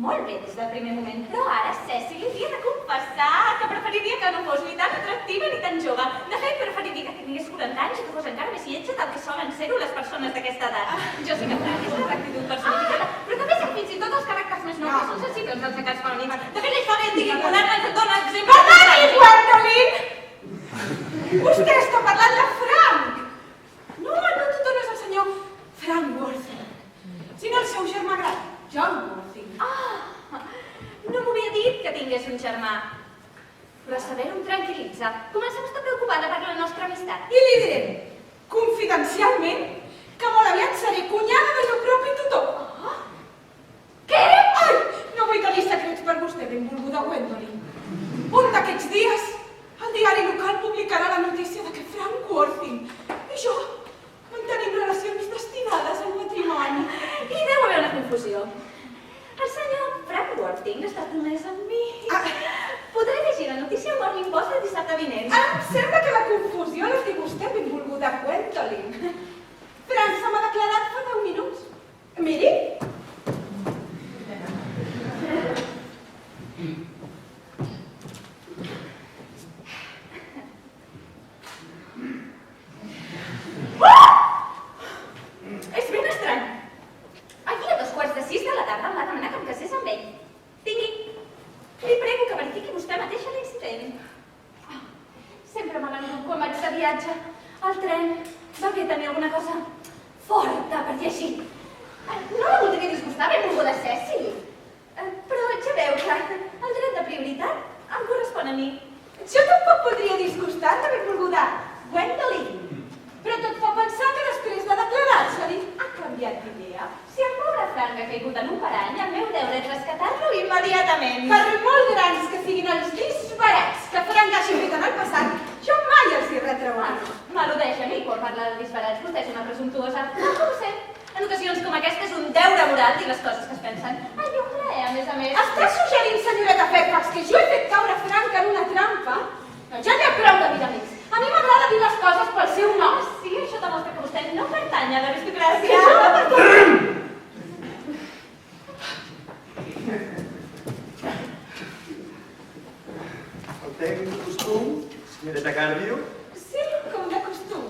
molt bé des del primer moment, però ara Cecily li he de confessar que preferiria que no fos ni tan atractiva ni tan jove. De fet, preferiria que tingués 40 anys i que fos encara més lletja del que solen ser-ho les persones d'aquesta edat. Jo sí que Frank és una rectitud personificada, però també sé fins i tot els caràcters més nobles són sensibles als secrets femenins. De fet, la història antiga i moderna ens dona exemple... Perdoni, Gwendolyn! Vostè està parlant de Frank! No, tu dones al senyor Frank Worthing, sinó el seu germà gran, John Worthing. Ah, no m'havia dit que tingués un germà. Però saber-ho em tranquil·litza. Comencem a estar preocupada per la nostra amistat. I li diré, confidencialment, que molt aviat seré cunyada del meu propi tutor. Què? Ai, no vull tenir secrets per vostè, benvolguda Gwendolyn. Un d'aquests dies, el diari local publicarà la notícia de que Frank Worthing i jo mantenim relacions destinades al matrimoni. I deu haver una confusió. El senyor Frank Worthing està promès amb mi. Podré llegir la notícia al Morning Post el dissabte vinent. Em sembla que la confusió la té vostè, benvolguda Gwendolyn. Frank se m'ha declarat fa 10 minuts. Miri. És ben estrany. Ahir a 6:15 de la tarda em va demanar que em casés amb ell. Tingui. Li prego que verifiqui vostè mateixa l'incident. Sempre me n'adono quan vaig de viatge. Al tren devia tenir alguna cosa forta per llegir. No la voldria disgustar, benvolguda Cecily. Però ja veu que el dret de prioritat em correspon a mi. Jo tampoc podria disgustar-te, benvolguda Gwendolyn. Però tot fa pensar que després de declarar-se-li ha canviat d'idea. Si el pobre Frank ha caigut en un parany, el meu deure és rescatar-lo immediatament. Per molt grans que siguin els disbarats que Frank hagi fet en el passat, jo mai els hi retrauré. M'al·ludeix a mi quan parla de disbarats. Vostè és una presumptuosa. No ho sé. En ocasions com aquesta és un deure moral dir les coses que es pensen. Ai, jo crec, a més. Està suggerint, senyoreta Fairfax, que jo he fet caure Frank en una trampa? No, ja n'hi ha prou de miraments. A mi m'agrada dir les coses pel seu nom. Sí, això demostra que vostè no pertany a l'aristocràcia. El tècnic de costum, senyoreta Cardio. Sí, com de costum.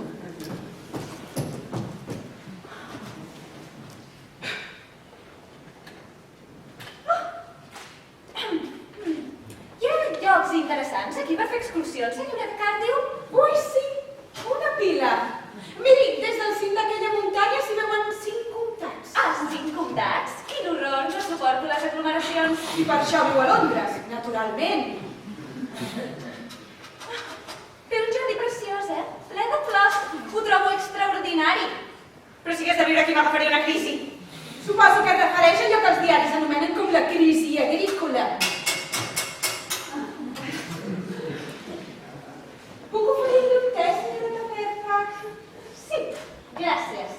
Hi ha llocs interessants aquí per fer excursions, senyoreta Cardew? Ui, sí, una pila. Miri, des del cim d'aquella muntanya s'hi veuen 5 comtats. 5 comtats? Quin horror, no suporto les aglomeracions. I per això viu a Londres, naturalment. Té un jardí preciós, ple de flors. Ho trobo extraordinari. Però si hagués de viure aquí m'agafaria una crisi. Suposo que es refereix a allò que els diaris anomenen com la crisi agrícola. Puc oferir-li un té, senyoreta Fairfax? Sí, gràcies.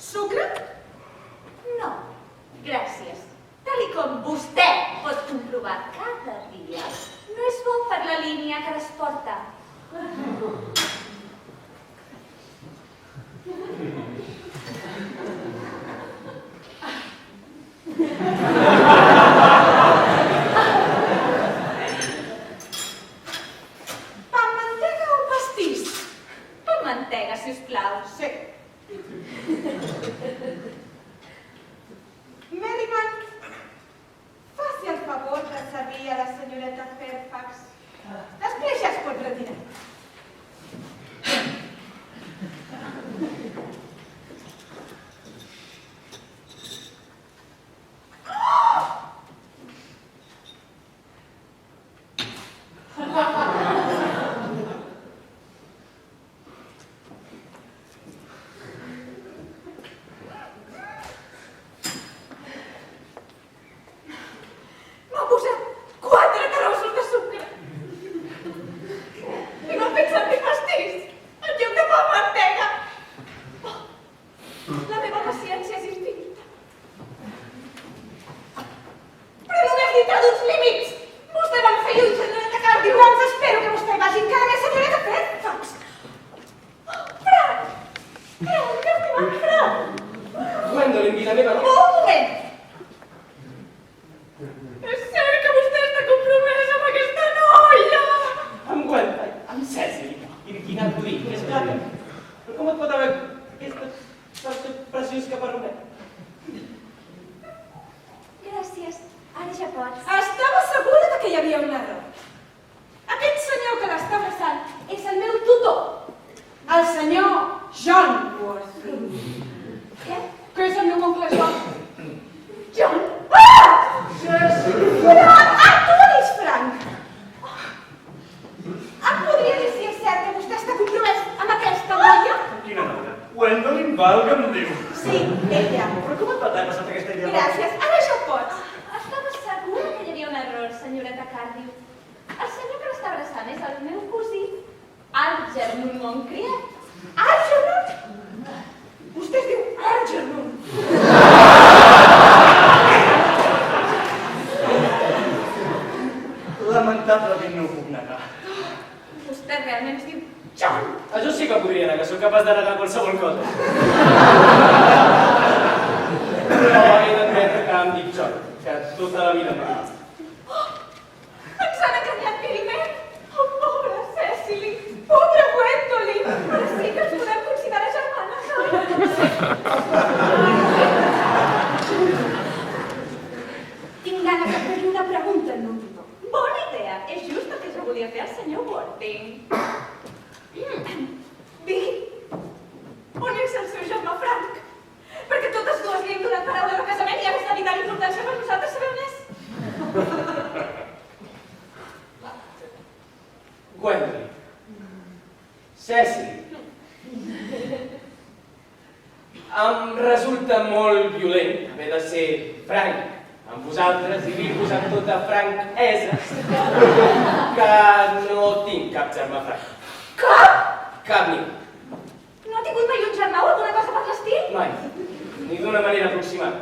Sucre? No, gràcies. Tal com vostè pot comprovar cada dia, no és bo per la línia que les porta. Pa amb mantega o pastís? Amb mantega, sisplau. Sí. Merriman, faci el favor de servir a la senyoreta Fairfax. Després ja es pot retirar. M'ha posat 4 carrossos de sucre. I m'ha fet servir pastís en lloc de pa amb mantega. Oh, la meva paciència és infinita. Però només dintre d'uns límits. Vostè va fer lluny, senyoreta Carme. Valga'm Déu. Sí, ella. Però com et va t'ha passat aquesta idea? Gràcies, ara ja pots. Estava segura que hi havia un error, senyoreta Cardew. El senyor que l'està abraçant és el meu cosí, Algernon Moncrief. Algernon? Vostè es diu Algernon. Lamentablement no ho puc negar. Vostè realment es diu John. Això sí que podria negar, sóc capaç de negar qualsevol cosa. Però he d'admetre que em dic John, que tota la vida m'he dit. Ens han enganyat vilment. Oh, pobra Cecily. Pobra Gwendolyn. Ara sí que ens podem considerar germanes. Tinc ganes de fer-li una pregunta en un tutor. bona idea. És just el que jo volia fer al senyor Worthing. Digui, on és el seu germà Frank? Perquè totes dues li hem donat paraula de casament i ara és de vital importància per nosaltres saber més. Gwendolyn. Cecily. Em resulta molt violent haver de ser franc amb vosaltres i dir-vos amb tota franquesa que no tinc cap germà franc. Cap? Cap ni. No ha tingut mai un germà o alguna cosa per l'estil? Mai. Ni d'una manera aproximada.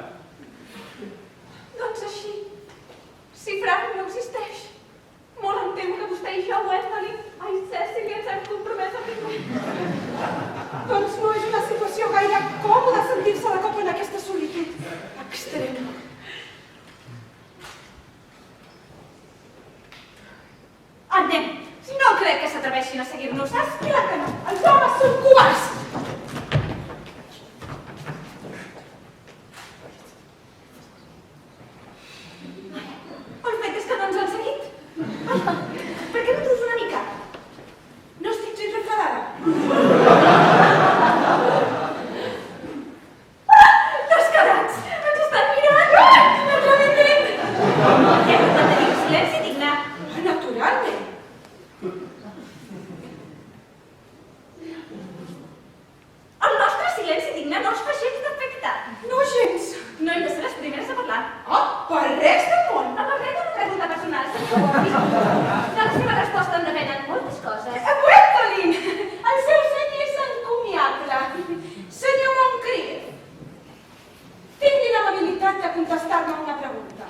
Doncs així, si Frank no existeix, molt em temo que vostè i jo, Gwendolyn, Cecily, ens hem compromès a viure. Doncs no és una situació gaire còmoda sentir-se de cop en aquesta solitud extrema. Anem. No crec que s'atreveixin a seguir-nos. Saps? Clar que no. Els homes són covards. El fet és que no ens han seguit. Per què no treus una mica? No estic gens enfadada. Descarats! Ens estan mirant! Ens lamenten! Hem de tenir un silenci digne. Naturalment. El nostre silenci digne no els fa gens d'efecte. No gens. No hem de ser les primeres a parlar. Oh, per res del món. A barret d'una pregunta personal, senyor Worthing. De la seva resposta en depenen moltes coses. Gwendolyn! El seu seny és encomiable. Senyor Moncrief, tingui l'amabilitat de contestar-me una pregunta.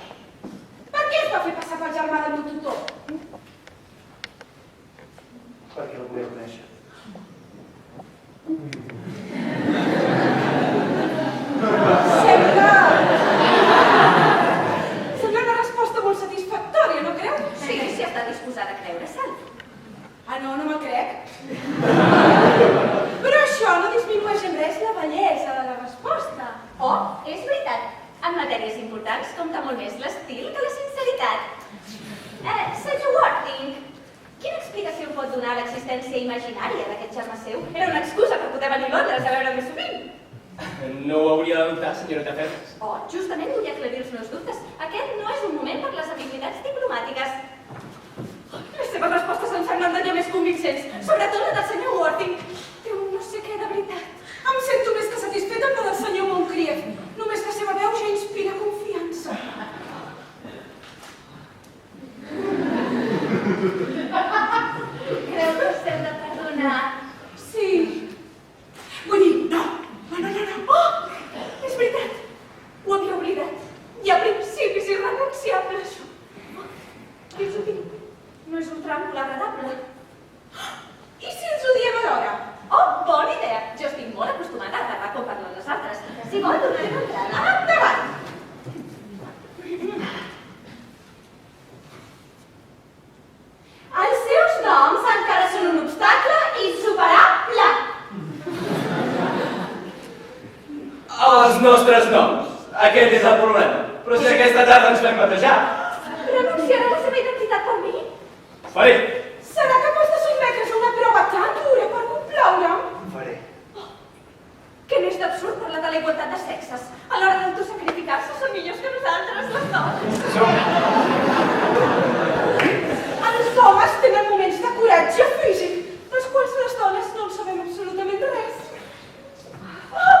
Per què es va fer passar pel germà del meu tutor? Perquè el volia conèixer. Sembla una resposta molt satisfactòria, no creu? Sí, si està disposada a creure-se'l. Ah, no, no me'l crec. Però això no disminueix en res la bellesa de la resposta. Oh, és veritat. En matèries importants compta molt més l'estil que la sinceritat. Senyor Worthing, quina explicació em pot donar a l'existència imaginària d'aquest germà seu? Era una excusa per poder venir a Londres a veure més sovint. No ho hauria de dubtar, senyoreta Ferris. Oh, justament volia aclarir els meus dubtes. Aquest no és un moment per les habilitats diplomàtiques. Les seves respostes em semblen d'allò més convincents, sobretot la del senyor Worthing. Té un no sé què de veritat. Em sento més que satisfeta amb la del senyor Moncrief. Només la seva veu ja inspira confiança. Creu que us hem de perdonar? Sí. Vull dir, no. Oh, és veritat. Ho havia oblidat. Hi ha principis irrenunciables. Què us ho dic? No és un tràngol agradable. I si ens ho diem alhora? Oh, bona idea. Jo estic molt acostumada a parlar com parlen les altres. Si vol, donarem entrada. Endavant! Els seus noms encara són un obstacle insuperable. Els nostres noms. Aquest és el problema. Però si aquesta tarda ens fem batejar. Renunciarà a la seva identitat per mi? Faré. Serà capaç de sotmetre's a una prova tan dura per complaure'm? Ho faré. Què n'és d'absurd parlar de la igualtat de sexes? A l'hora d'autosacrificar-se són millors que nosaltres, les dones. Els homes tenen moments de coratge físic, dels quals les dones no en sabem absolutament res. Oh,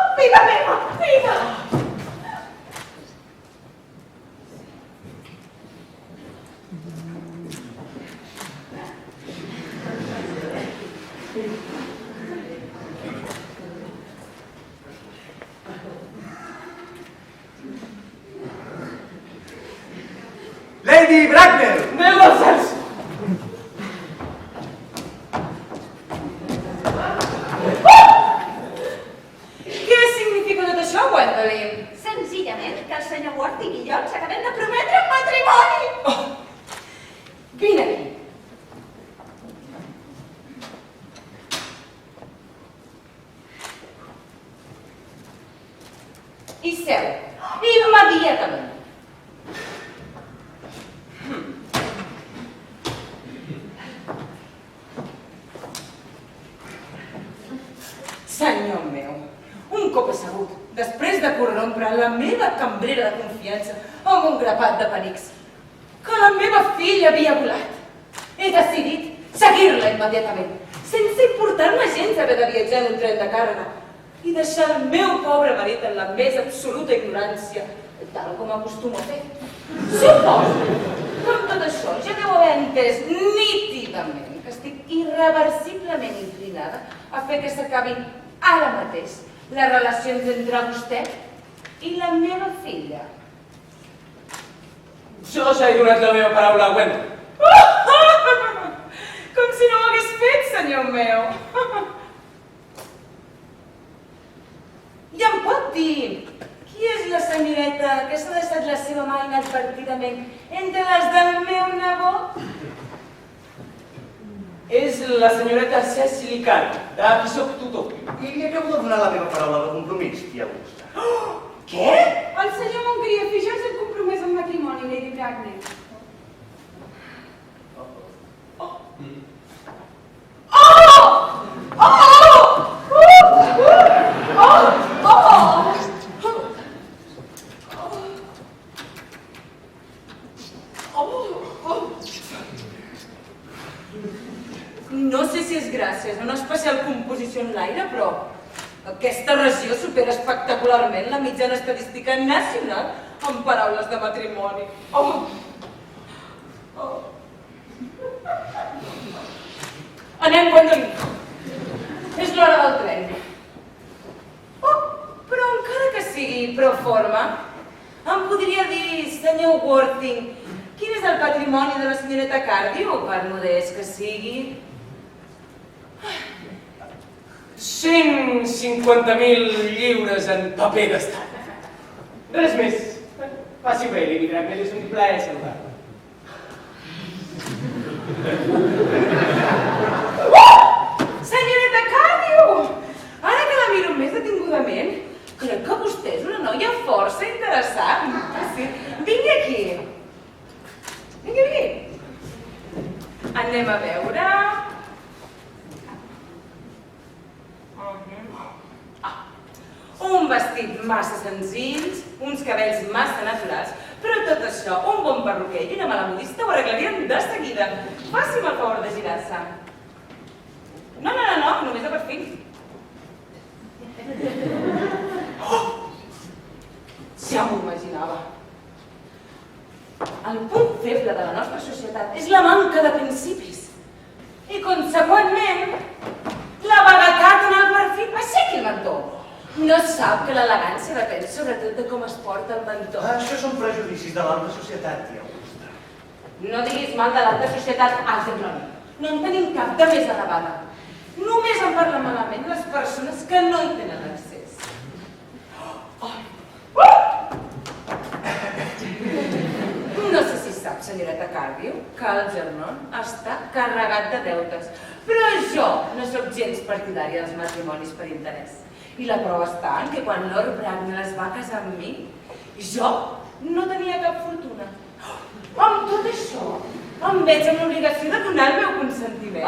Lady Bracknell! Déu dels cels! Què significa tot això, Gwendolyn? Senzillament que el senyor Worthing i jo ens acabem de prometre matrimoni! Vine aquí. I seu, immediatament. Senyor meu, un cop assegut, després de corrompre la meva cambrera de confiança amb un grapat de penics, que la meva filla havia volat, he decidit seguir-la immediatament, sense importar-me gens haver de viatjar en un tren de càrrega i deixar el meu pobre marit en la més absoluta ignorància, tal com acostumo a fer. Suposo que amb tot això ja deu haver entès nítidament que estic irreversiblement inclinada a fer que s'acabin ara mateix les relacions entre vostè i la meva filla. Jo ja he donat la meva paraula a Gwendolyn. Com si no ho hagués fet, senyor meu. I em pot dir qui és la senyoreta que s'ha deixat la seva mà inadvertidament entre les del meu nebot? És la senyoreta Cecily Carr, de qui soc tutor. I li acabo de donar la meva paraula de compromís, tia Augusta. Què? El senyor Moncrief i jo ens hem compromès en matrimoni, Lady Bracknell. No sé si és gràcies a una especial composició en l'aire, però aquesta regió supera espectacularment la mitjana estadística nacional en paraules de matrimoni. Anem, Gwendolyn. És l'hora del tren. Però encara que sigui pro forma, em podria dir, senyor Worthing, quin és el patrimoni de la senyoreta Cardew, per modest que sigui? 150.000 lliures en paper d'estat. Res més. Faci bé, Lady Bracknell, és un plaer saludar-la. Senyoreta Cardew! Ara que la miro més detingudament, crec que vostè és una noia força interessant. Sí. Vingui aquí. Vingui aquí. Anem a veure... Un vestit massa senzills, uns cabells massa naturals, però tot això, un bon perruquer i una mala modista ho arreglarien de seguida. Faci'm el favor de girar-se. No, només de perfil. Ja m'ho imaginava. El punt feble de la nostra societat és la manca de principis. I, conseqüentment, la vaguetat en el perfil. Aixequi el mentó. No sap que l'elegància depèn sobretot de com es porta el mentó. Això són prejudicis de l'alta societat, tia Augusta. No diguis mal de l'alta societat, Algernon. No en tenim cap de més elevada. Només en parlen malament les persones que no hi tenen accés. No sé si sap, senyoreta Cardew, que Algernon està carregat de deutes. Però jo no sóc gens partidària dels matrimonis per interès. I la prova està en que quan Lord Bracknell es va casar amb mi, jo no tenia cap fortuna. Amb tot això, em veig amb l'obligació de donar el meu consentiment.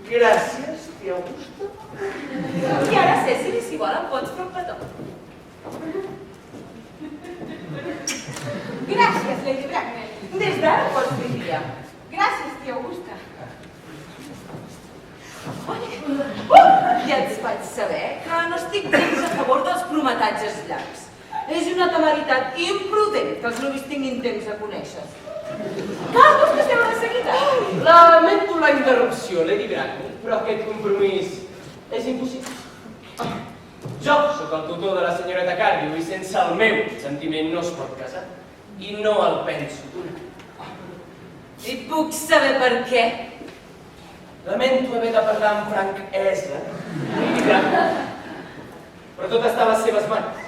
Gràcies, tia Augusta. I ara, Cecily, si vol, em pots fer un petó. Gràcies, Lady Bracknell. Des d'ara pots fer dia. Gràcies, tia Augusta. Ja et vaig saber que no estic gens a favor dels prometatges llargs. És una temeritat imprudent que els novis tinguin temps de conèixer. Cal, vostè es veu de seguida. Lamento la disculpa la interrupció, Lady Bracknell, però aquest compromís és impossible. Jo sóc el tutor de la senyoreta Cardew i sense el meu sentiment no es pot casar. I no el penso donar. I puc saber per què? Lamento haver de parlar amb franc esa, Lady Bracknell, però tot està a les seves mans.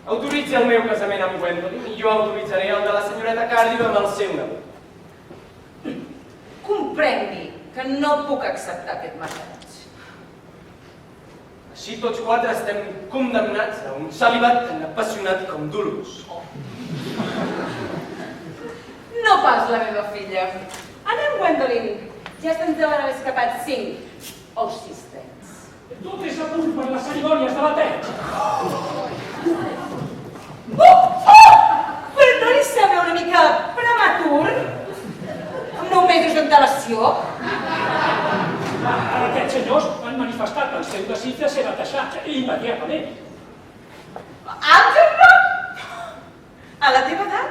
Autoritzi el meu casament amb Gwendolyn i jo autoritzaré el de la senyoreta Cardew amb el seu nom. Comprengui que no puc acceptar aquest maridatge. Així tots quatre estem condemnats a un celibat tan apassionat com dolorós. No pas la meva filla. Anem, Gwendolyn. Ja se'ns deuen haver escapat 5 o 6 trens. Tot és a punt per les cerimònies de bateig. Però no li sembla una mica prematur? Amb 9 mesos d'antelació? Aquests senyors han manifestat el seu desig de ser batejats immediatament. Algernon? A la teva edat?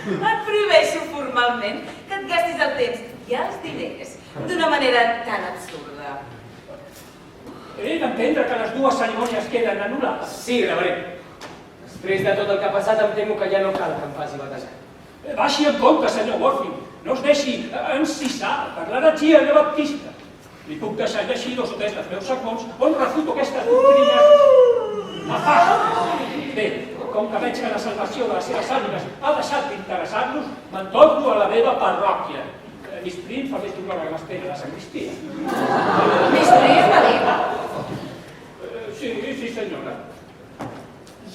Et prohibeixo formalment que et gastis el temps i els diners d'una manera tan absurda. He d'entendre que les dues cerimònies queden anul·lades. Sí, gravaré. Després de tot el que ha passat em temo que ja no cal que em faci batejar. Baixi en compte, senyor Worthing. No es deixi encisar per l'heretgia de Baptista. Li puc deixar llegir 2 o 3 dels meus sermons on refuto aquestes doctrines nefastes. Bé, com que veig que la salvació de les seves ànimes ha deixat d'interessar-nos, me'n torno a la meva parròquia. Miss Prim fa més d'una hora que m'espera a la sagristia. Miss Prim, va dir? Sí, senyora.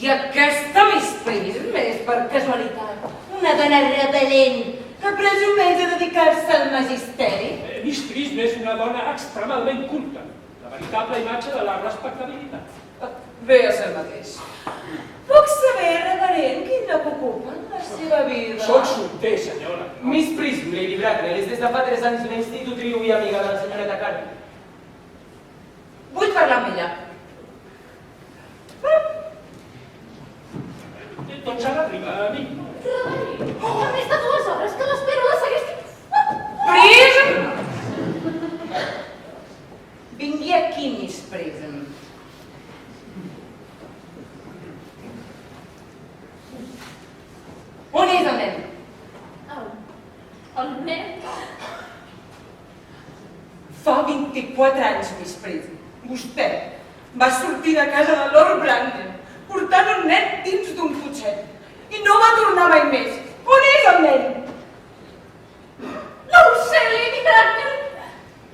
I aquesta Miss Prim és, per casualitat, una dona repel·lent que presumeix de dedicar-se al magisteri? Miss Prim és una dona extremadament culta, la veritable imatge de la respectabilitat. Ve a ser el mateix. Puc saber, reverent, quin lloc ocupa en la seva vida? Soc solter, senyora. Miss Prism, Lady Bracknell, és des de fa 3 anys una institutriu i amiga de la senyoreta Cardew. Vull parlar amb ella. Doncs ara arriba a mi. Fa més de 2 hores que l'espero a la sagristia. Prism! Vingui aquí, Miss Prism. On és el nen? El nen? Fa 24 anys, Miss Prism. Vostè va sortir de casa de Lord Brandon portant un nen dins d'un cotxet i no va tornar mai més. On és el nen? No ho sé, Lady Bracknell.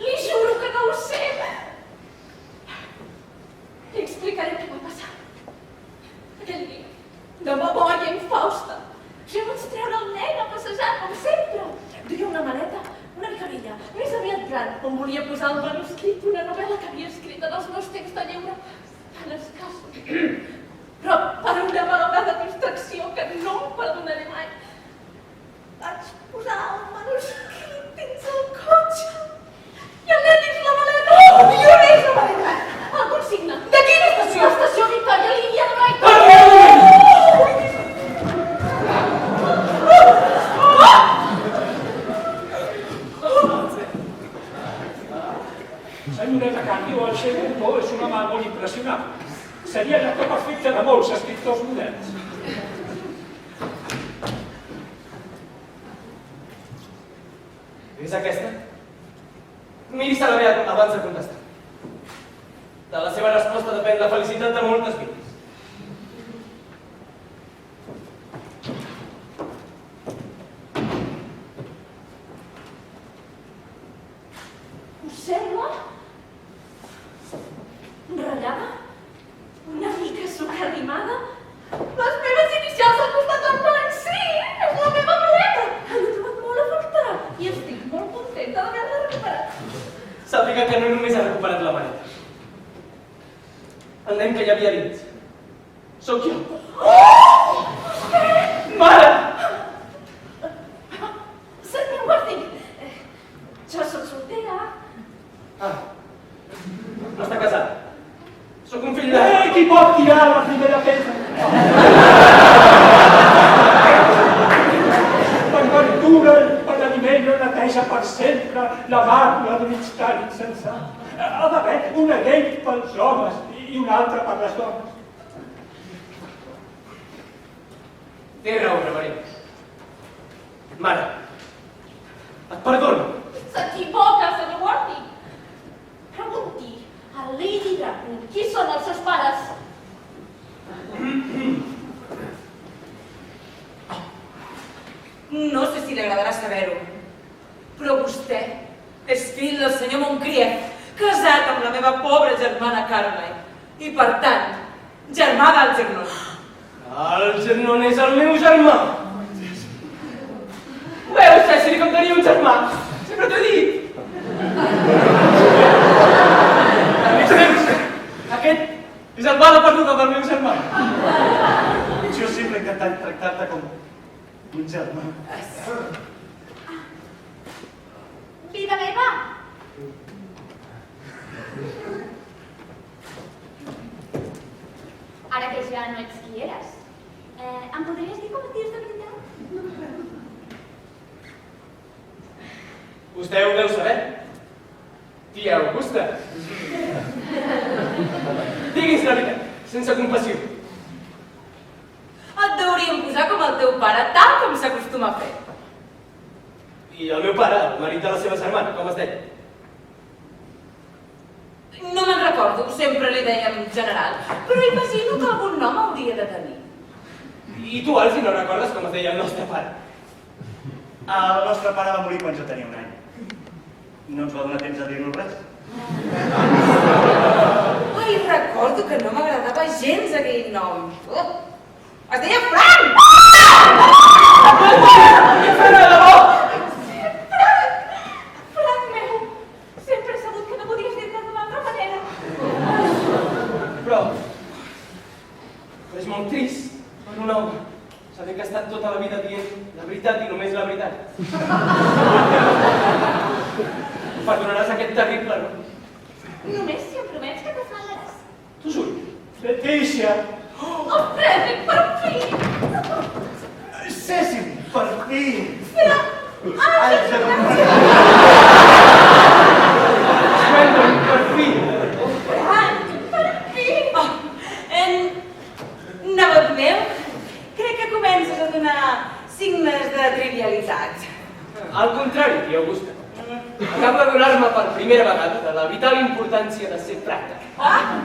Li juro que no ho sé. Li explicaré què va passar. Aquell dia, de memòria infausta, jo vaig treure el nen a passejar, com sempre. Duia una maleta, una mica vella, més aviat gran, on volia posar el manuscrit d'una novel·la que havia escrit en els meus temps de lleure tan escassos. Però per una malauradada distracció que no em perdonaré mai, vaig posar el manuscrit dins el cotxe i el nen dins la maleta. I on és la maleta? A la consigna. De quina estació? L'estació Victòria Línia de Brighton. Senyoreta Cardew, el seu autor és un home molt impressionant. Seria l'actor perfecte de molts escriptors moderns. És aquesta? Miri-se-la bé abans de contestar. De la seva resposta depèn la felicitat de moltes vides. Us sembla? Ratllada? Una mica socarrimada? Les meves inicials al costat del blanc, sí! És la meva maleta! L'he trobat molt a faltar i estic molt contenta d'haver-la recuperat. Sàpiga que no només ha recuperat la maleta. El nen que hi havia dins. Sóc jo. Oh! Mare! Senyor Worthing, jo soc soltera. Ah, no està casat. Sóc un fill de... Qui pot tirar la primera pedra? Per ventura, el penediment no neteja per sempre la màcula d'un instant insensat. Ha d'haver una llei pels homes i una altra per les dones. Té raó, reverent. Mare, et perdono. S'equivoca, senyor Worthy. Pregunti a Lady Dragon qui són els seus pares. No sé si li agradarà saber-ho, però vostè és fill del senyor Moncrief, casat amb la meva pobra germana Carme, i per tant, germà d'Algernon. Algernon és el meu germà. Veus, Cecily, com tenia un germà? Sempre t'ho he dit. Al mig temps, aquest és el bala perduda del meu germà. Jo sempre he intentat tractar-te com un germà. Vida meva! Ara que ja no ets qui eres, em podries dir com et dius de veritat? Vostè ho deu saber. Tia Augusta. Digui'ns la veritat, sense compassió. Et deuríem posar com el teu pare, tal com s'acostuma a fer. I el meu pare, el marit de la seva germana, com es deia? No me'n recordo, sempre li dèiem general, però imagino que algun nom hauria de tenir. I tu, Alfie, no recordes com es deia el nostre pare? El nostre pare va morir quan jo tenia 1 any. No ens va donar temps a dir-nos res. Ai, recordo que no m'agradava gens aquell nom. Es deia Frank! Frank meu, sempre he sabut que no podies dir-te d'una altra manera. Però és molt trist per un home saber que ha estat tota la vida dient la veritat i només la veritat. Perdonaràs aquest terrible error. Només si em promets que t'esmallaràs. T'ho juro. Letícia! Oh, Frederick, per fi! Cecily, per fi! Algernon! Sheldon, per fi! Frank, per fi! Nebot meu, crec que comences a donar signes de trivialitat. Al contrari, tia Augusta. Acabo de donar-me per primera vegada de la vital importància de ser fracte. Ah!